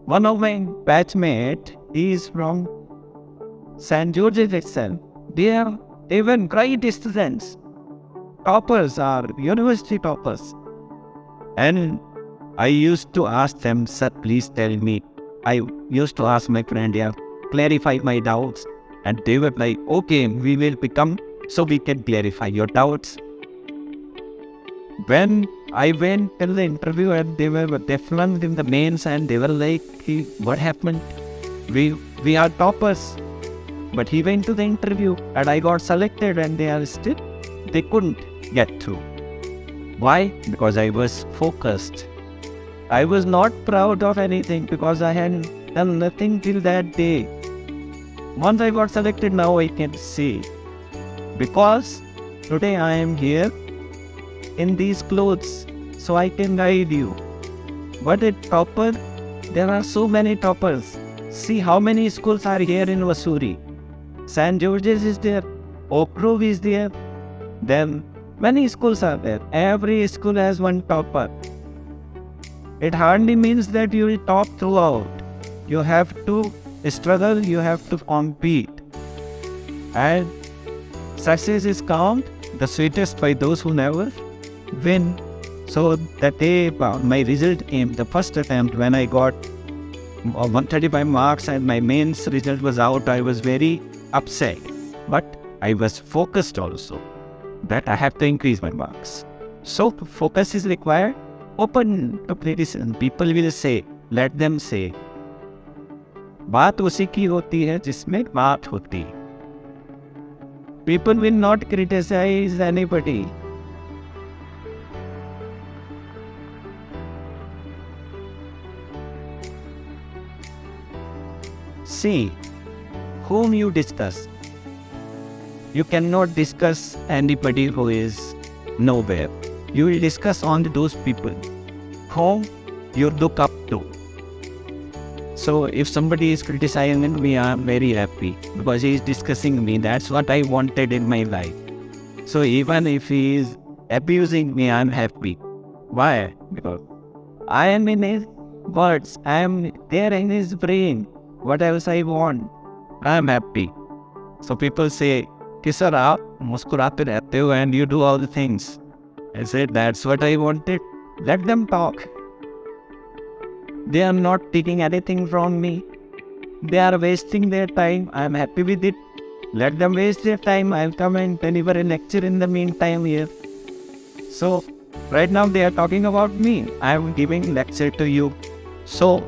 One of my batchmate is from St.George itself. They are even great students. Toppers are university toppers. And I used to ask them, sir, please tell me. I used to ask my friend, clarify my doubts. And they were like, okay, we will become so we can clarify your doubts. When I went till the interview and they were definitely in the mains and they were like, what happened? We are toppers. But he went to the interview and I got selected and they couldn't get through. Why? Because I was focused. I was not proud of anything because I had done nothing till that day. Once I got selected, now I can see. Because today I am here in these clothes, so I can guide you. But a topper, there are so many toppers. See how many schools are here in Vasuri. St. George's is there, Oak Grove is there, then many schools are there. Every school has one topper. It hardly means that you will top throughout. You have to struggle, you have to compete. And success is count the sweetest by those who never win. So that day my result came, the first attempt when I got 135 marks and my mains result was out, I was very upset. But I was focused also that I have to increase my marks. So focus is required. Open to criticism. People will say, let them say. बात उसी की होती है जिसमें बात होती. People will not criticize anybody. See whom you discuss. You cannot discuss anybody who is nowhere. You will discuss on those people whom you look up to. So if somebody is criticizing me, I am very happy because he is discussing me. That's what I wanted in my life. So even if he is abusing me, I am happy. Why? Because I am in his words. I am there in his brain. What else I want? I am happy. So people say, कि sir आप मुस्कुराते रहते हो and you do all the things. I said, that's what I wanted. Let them talk. They are not taking anything from me. They are wasting their time. I am happy with it. Let them waste their time. I'll come and deliver a lecture in the meantime here. So, right now they are talking about me. I am giving lecture to you. So,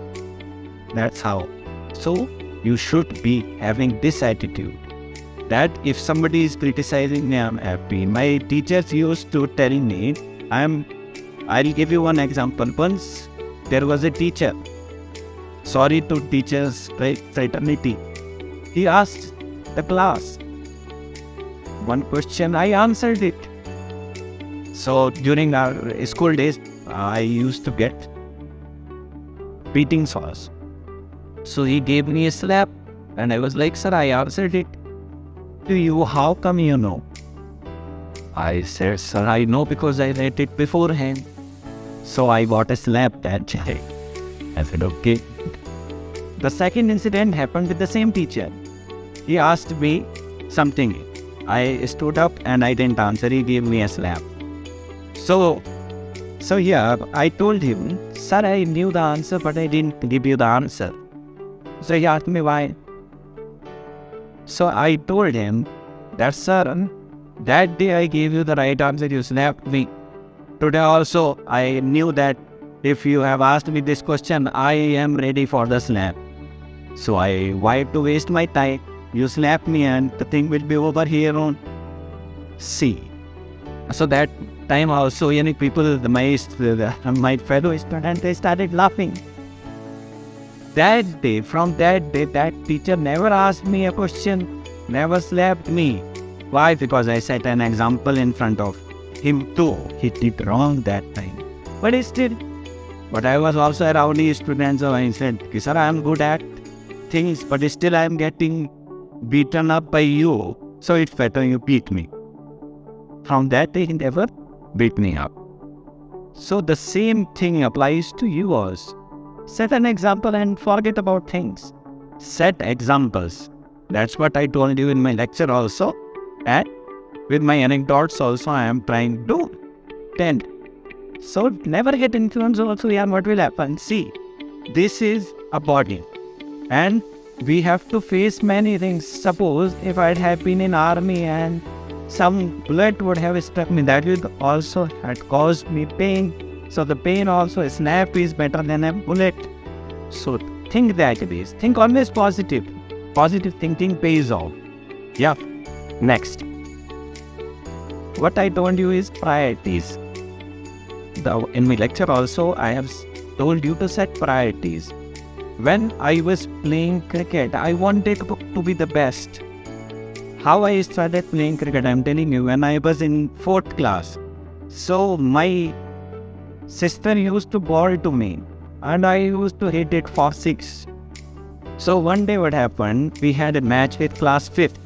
that's how. So, you should be having this attitude. That if somebody is criticizing me, I'm happy. My teachers used to tell me, I'll give you one example. Once there was a teacher, sorry to teachers fraternity, he asked the class one question, I answered it. So during our school days, I used to get beating sauce. So he gave me a slap and I was like, sir, I answered it. To you, how come you know? I said, sir, I know because I read it beforehand. So I got a slap that day. I said, okay. The second incident happened with the same teacher. He asked me something. I stood up and I didn't answer. He gave me a slap. So yeah, I told him, sir, I knew the answer, but I didn't give you the answer. So he asked me why. So I told him that, sir, that day I gave you the right answer, you slapped me. Today also, I knew that if you have asked me this question, I am ready for the slap. So why to waste my time? You slap me and the thing will be over here on. See. So that time also, people, my fellow students, they started laughing. From that day, that teacher never asked me a question, never slapped me. Why? Because I set an example in front of him too. He did wrong that time. But I was also a rowdy student, so I said, sir, I am good at things, but still I am getting beaten up by you. So it's better you beat me. From that day, he never beat me up. So the same thing applies to you also. Set an example and forget about things. Set examples. That's what I told you in my lecture also. And with my anecdotes also, I am trying to tend. So never get influenced also, what will happen? See, this is a body. And we have to face many things. Suppose if I had been in army and some bullet would have struck me, that would also had caused me pain. So the pain also, a snap is better than a bullet. So think that it is. Think always positive. Positive thinking pays off. Yeah. Next. What I told you is priorities. In my lecture also, I have told you to set priorities. When I was playing cricket, I wanted to be the best. How I started playing cricket, I am telling you, when I was in 4th class. So my sister used to bowl to me and I used to hit it for 6. So one day what happened, we had a match with class 5th.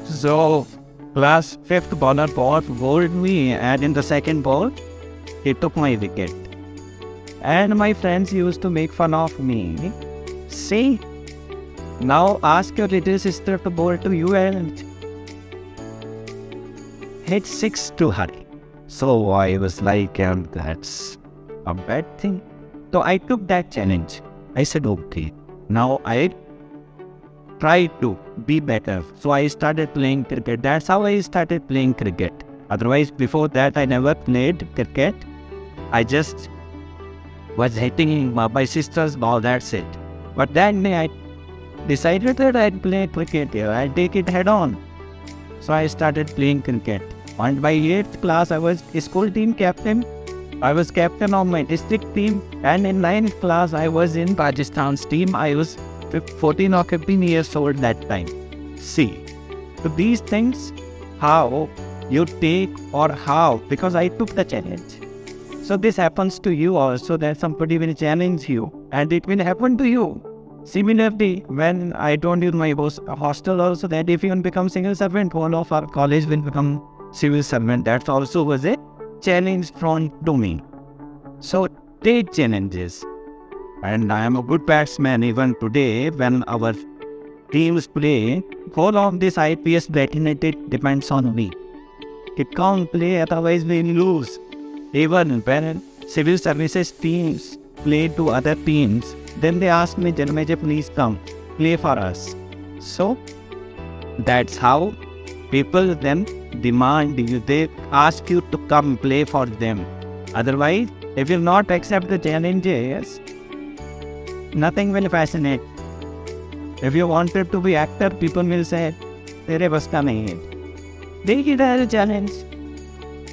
So class 5th bowler bowled me and in the second ball, he took my wicket. And my friends used to make fun of me. See, now ask your little sister to bowl to you and hit 6 to her. So I was like, that's a bad thing. So I took that challenge. I said, okay, now I try to be better. So I started playing cricket. That's how I started playing cricket. Otherwise, before that, I never played cricket. I just was hitting my sister's ball, that's it. But that day, I decided that I'd play cricket here. I'd take it head on. So I started playing cricket. And by 8th class, I was a school team captain. I was captain of my district team. And in 9th class, I was in Rajasthan's team. I was 14 or 15 years old that time. See, so these things, how you take or how, because I took the challenge. So this happens to you also, that somebody will challenge you and it will happen to you. Similarly, when I told you my hostel also, that if you become civil servant, all of our college will become civil servant. That also was a challenge thrown to me. So take challenges. And I am a good batsman even today when our teams play. Whole of this IPS batting depends on me. It can't play, otherwise we lose. Even when civil services teams play to other teams, then they ask me, Janmejaya, please come, play for us. So that's how people then demand you, they ask you to come play for them. Otherwise, if you not accept the challenges, nothing will fascinate. If you wanted to be actor, people will say, Tere bas ka nahi hai. Take it as a challenge.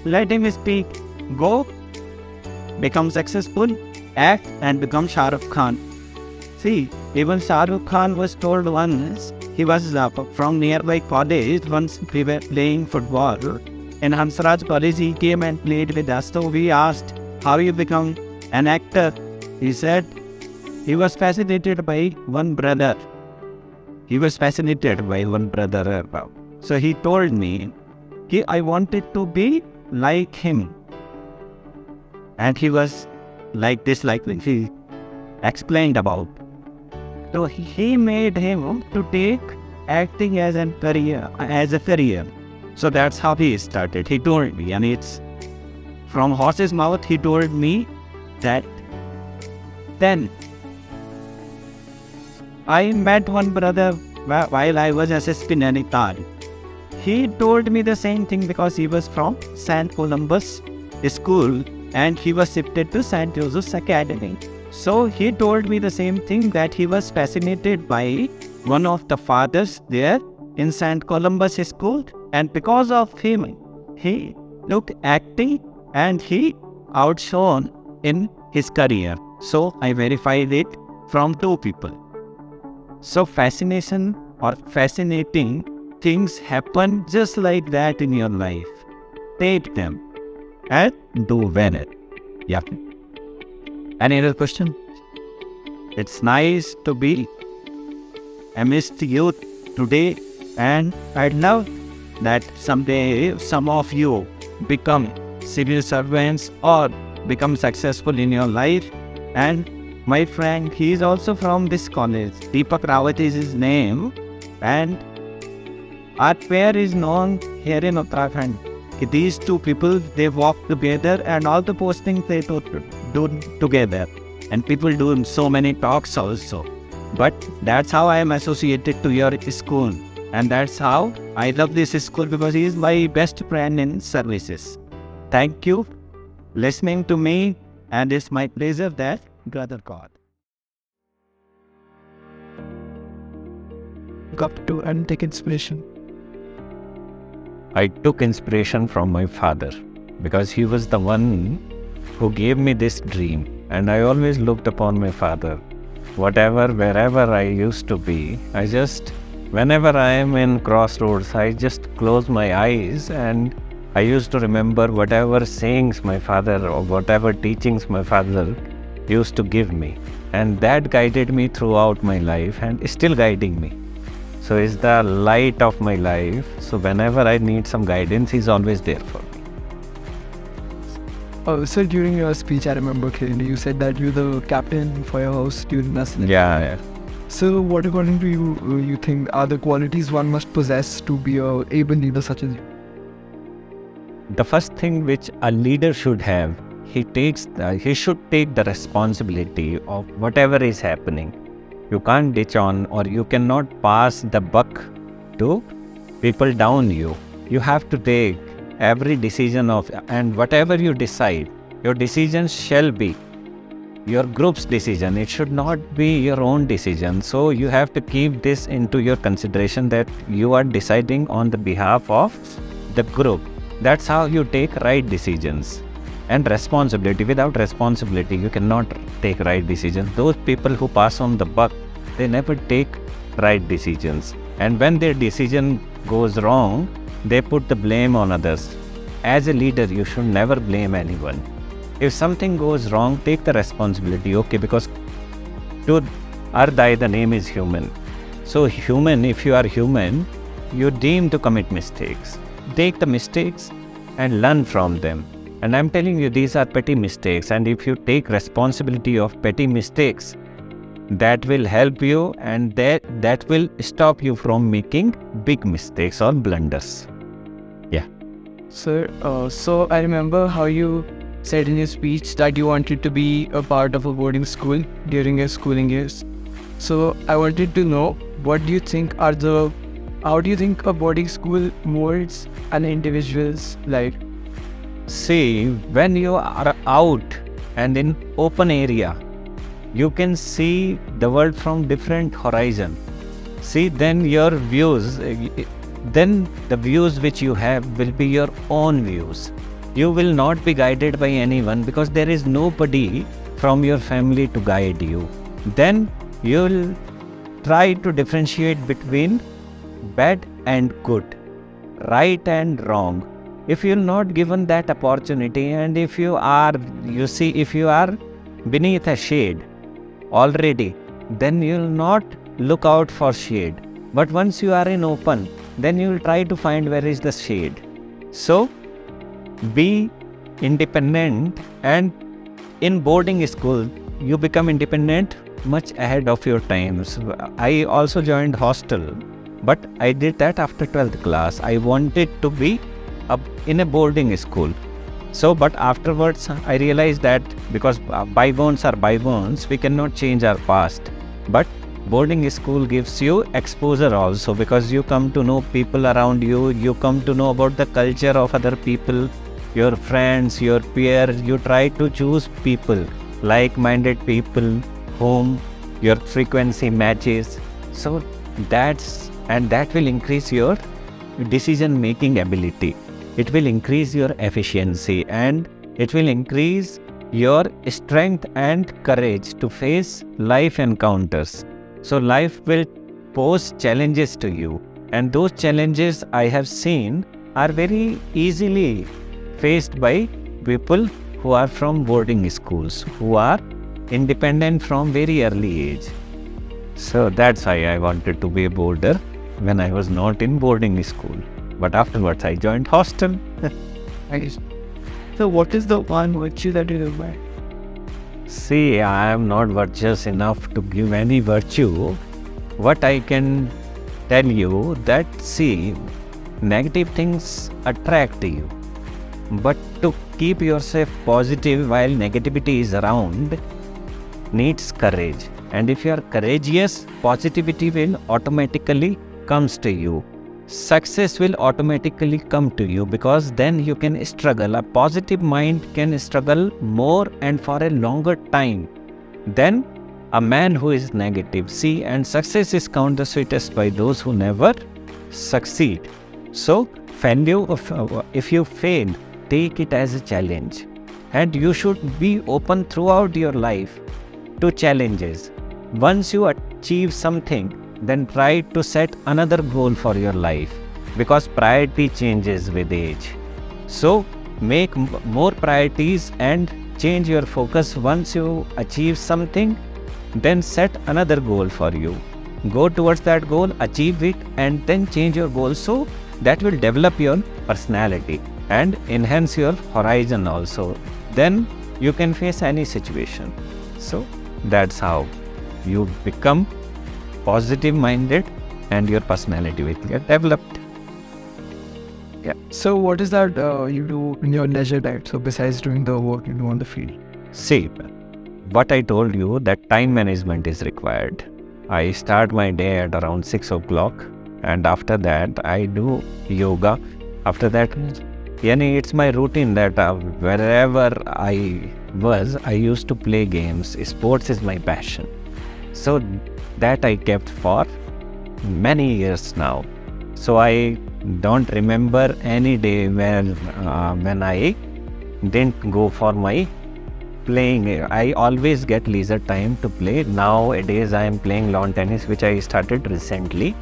Let him speak. Go, become successful, act and become Shah Rukh Khan. See, even Shah Rukh Khan was told once, he was from nearby college, once we were playing football. In Hansraj College, he came and played with us. So we asked, how you become an actor? He said, he was fascinated by one brother. So he told me, I wanted to be like him. And he was like this, like he explained about. So he made him to take acting as a career. So that's how he started. He told me, and it's from horse's mouth, he told me that. Then I met one brother while I was assisting Nainital. He told me the same thing because he was from St. Columbus school and he was shifted to St. Joseph's Academy. So he told me the same thing, that he was fascinated by one of the fathers there in St. Columbus School, and because of him, he looked acting and he outshone in his career. So I verified it from 2 people. So fascination or fascinating things happen just like that in your life. Take them and do well. Yeah. Any other question? It's nice to be amidst youth today, and I'd love that someday some of you become civil servants or become successful in your life. And my friend, he is also from this college. Deepak Rawat is his name, and our pair is known here in Uttarakhand. These 2 people, they walk together and all the postings they do together. And people do so many talks also. But that's how I am associated to your school. And that's how I love this school, because he is my best friend in services. Thank you listening to me, and it's my pleasure that Brother God. Up to and take inspiration. I took inspiration from my father, because he was the one who gave me this dream. And I always looked upon my father. Wherever I used to be, whenever I am in crossroads, I just close my eyes and I used to remember whatever sayings my father or whatever teachings my father used to give me. And that guided me throughout my life and is still guiding me. So it's the light of my life. So whenever I need some guidance, he's always there for me. So during your speech, I remember clearly you said that you're the captain for your house during national. Yeah. So what according to you, you think are the qualities one must possess to be a able leader such as you? The first thing which a leader should have, he should take the responsibility of whatever is happening. You can't ditch on, or you cannot pass the buck to people down you. You have to take every decision and whatever you decide, your decision shall be your group's decision. It should not be your own decision. So you have to keep this into your consideration, that you are deciding on the behalf of the group. That's how you take right decisions. And responsibility. Without responsibility, you cannot take right decisions. Those people who pass on the buck, they never take right decisions. And when their decision goes wrong, they put the blame on others. As a leader, you should never blame anyone. If something goes wrong, take the responsibility. Okay, because to Ardai, the name is human. So human, if you are human, you're deemed to commit mistakes. Take the mistakes and learn from them. And I'm telling you, these are petty mistakes. And if you take responsibility of petty mistakes, that will help you, and that will stop you from making big mistakes or blunders. Yeah. Sir, so I remember how you said in your speech that you wanted to be a part of a boarding school during your schooling years. So I wanted to know, how do you think a boarding school molds an individual's life? See, when you are out and in open area, you can see the world from different horizon. See, then your views, then the views which you have will be your own views. You will not be guided by anyone, because there is nobody from your family to guide you. Then you will try to differentiate between bad and good, right and wrong. If you're not given that opportunity, and if you are beneath a shade already, then you'll not look out for shade. But once you are in open, then you'll try to find where is the shade. So be independent, and in boarding school, you become independent much ahead of your times. I also joined hostel, but I did that after 12th class. I wanted to be in a boarding school. So, but afterwards, I realized that because bygones are bygones, we cannot change our past. But boarding school gives you exposure also, because you come to know people around you, you come to know about the culture of other people, your friends, your peers. You try to choose people, like-minded people, whom your frequency matches. So that will increase your decision-making ability. It will increase your efficiency, and it will increase your strength and courage to face life encounters. So life will pose challenges to you, and those challenges I have seen are very easily faced by people who are from boarding schools, who are independent from very early age. So that's why I wanted to be a boarder when I was not in boarding school. But afterwards I joined hostel. Nice. So what is the one virtue that you live by? See, I am not virtuous enough to give any virtue. What I can tell you that, see, negative things attract you. But to keep yourself positive while negativity is around needs courage. And if you are courageous, positivity will automatically comes to you. Success will automatically come to you, because then you can struggle. A positive mind can struggle more and for a longer time than a man who is negative. See, and success is counted the sweetest by those who never succeed. So, failure, if you fail, take it as a challenge. And you should be open throughout your life to challenges. Once you achieve something, then try to set another goal for your life, because priority changes with age. So make more priorities and change your focus. Once you achieve something, then set another goal for you. Go towards that goal, achieve it, and then change your goal. So that will develop your personality and enhance your horizon also. Then you can face any situation. So that's how you become positive minded and your personality will get developed. Yeah. So what is that you do in your leisure time? So besides doing the work you do on the field? See, what I told you, that time management is required. I start my day at around 6 o'clock, and after that I do yoga. After that, it's my routine that wherever I was, I used to play games. Sports is my passion. So that I kept for many years now. So I don't remember any day when I didn't go for my playing. I always get leisure time to play. Nowadays I am playing lawn tennis, which I started recently.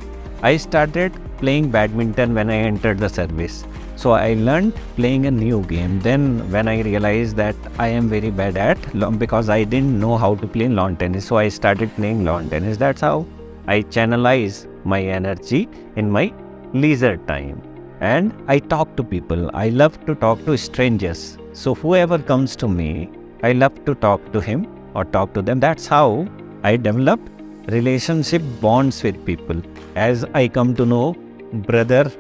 I started playing badminton when I entered the service. So I learned playing a new game. Then when I realized that I am very bad at lawn, because I didn't know how to play lawn tennis, so I started playing lawn tennis. That's how I channelize my energy in my leisure time. And I talk to people. I love to talk to strangers. So whoever comes to me, I love to talk to him or talk to them. That's how I develop relationship bonds with people. As I come to know brother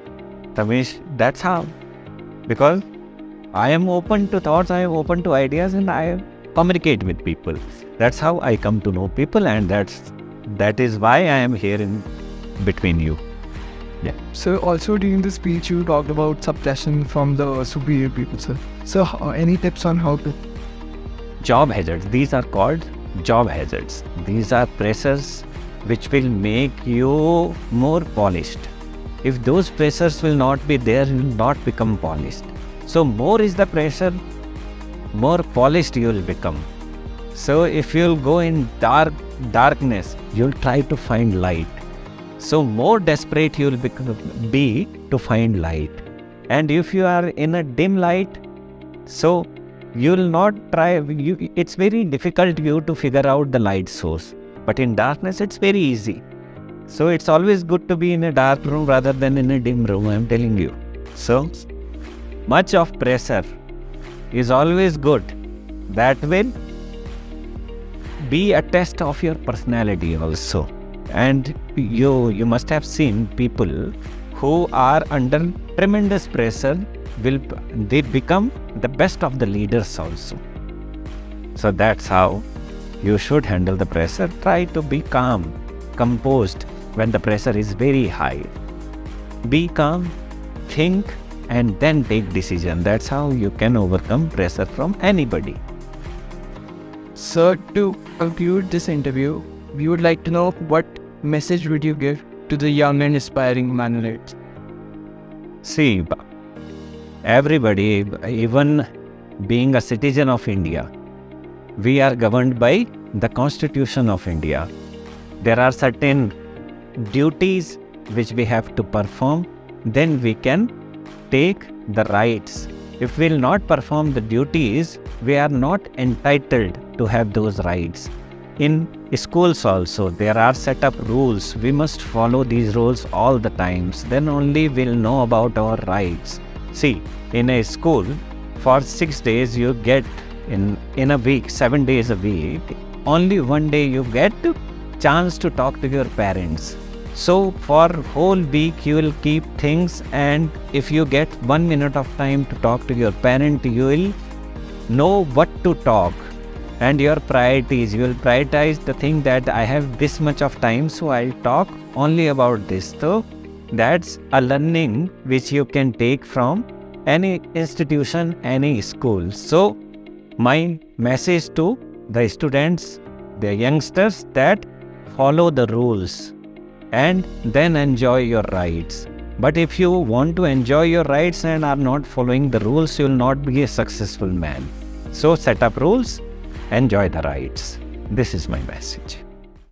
Ramesh, that's how. Because I am open to thoughts, I am open to ideas, and I communicate with people. That's how I come to know people, and that is why I am here in between you. Yeah. So also during the speech you talked about suppression from the superior people, sir. So any tips on how to? Job hazards. These are called job hazards. These are pressures which will make you more polished. If those pressures will not be there, you will not become polished. So more is the pressure, more polished you will become. So if you'll go in darkness, you'll try to find light. So more desperate you will be to find light. And if you are in a dim light, so you will not try. It's very difficult you to figure out the light source. But in darkness, it's very easy. So it's always good to be in a dark room rather than in a dim room, I'm telling you. So much of pressure is always good. That will be a test of your personality also. And you must have seen people who are under tremendous pressure, they become the best of the leaders also. So that's how you should handle the pressure. Try to be calm, composed when the pressure is very high. Be calm, think and then take decision. That's how you can overcome pressure from anybody. So to conclude this interview, we would like to know what message would you give to the young and aspiring manualates? See, everybody, even being a citizen of India, we are governed by the Constitution of India. There are certain duties which we have to perform, then we can take the rights. If we will not perform the duties, we are not entitled to have those rights. In schools also, there are set up rules. We must follow these rules all the times. Then only we'll know about our rights. See, in a school, for 6 days you get, in a week, 7 days a week, only one day you get chance to talk to your parents. So for whole week you will keep things, and if you get 1 minute of time to talk to your parent, you will know what to talk and your priorities. You will prioritize the thing that I have this much of time, so I'll talk only about this. So that's a learning which you can take from any institution, any school. So my message to the students, the youngsters, that follow the rules and then enjoy your rights. But if you want to enjoy your rights and are not following the rules, you will not be a successful man. So set up rules, enjoy the rights. This is my message.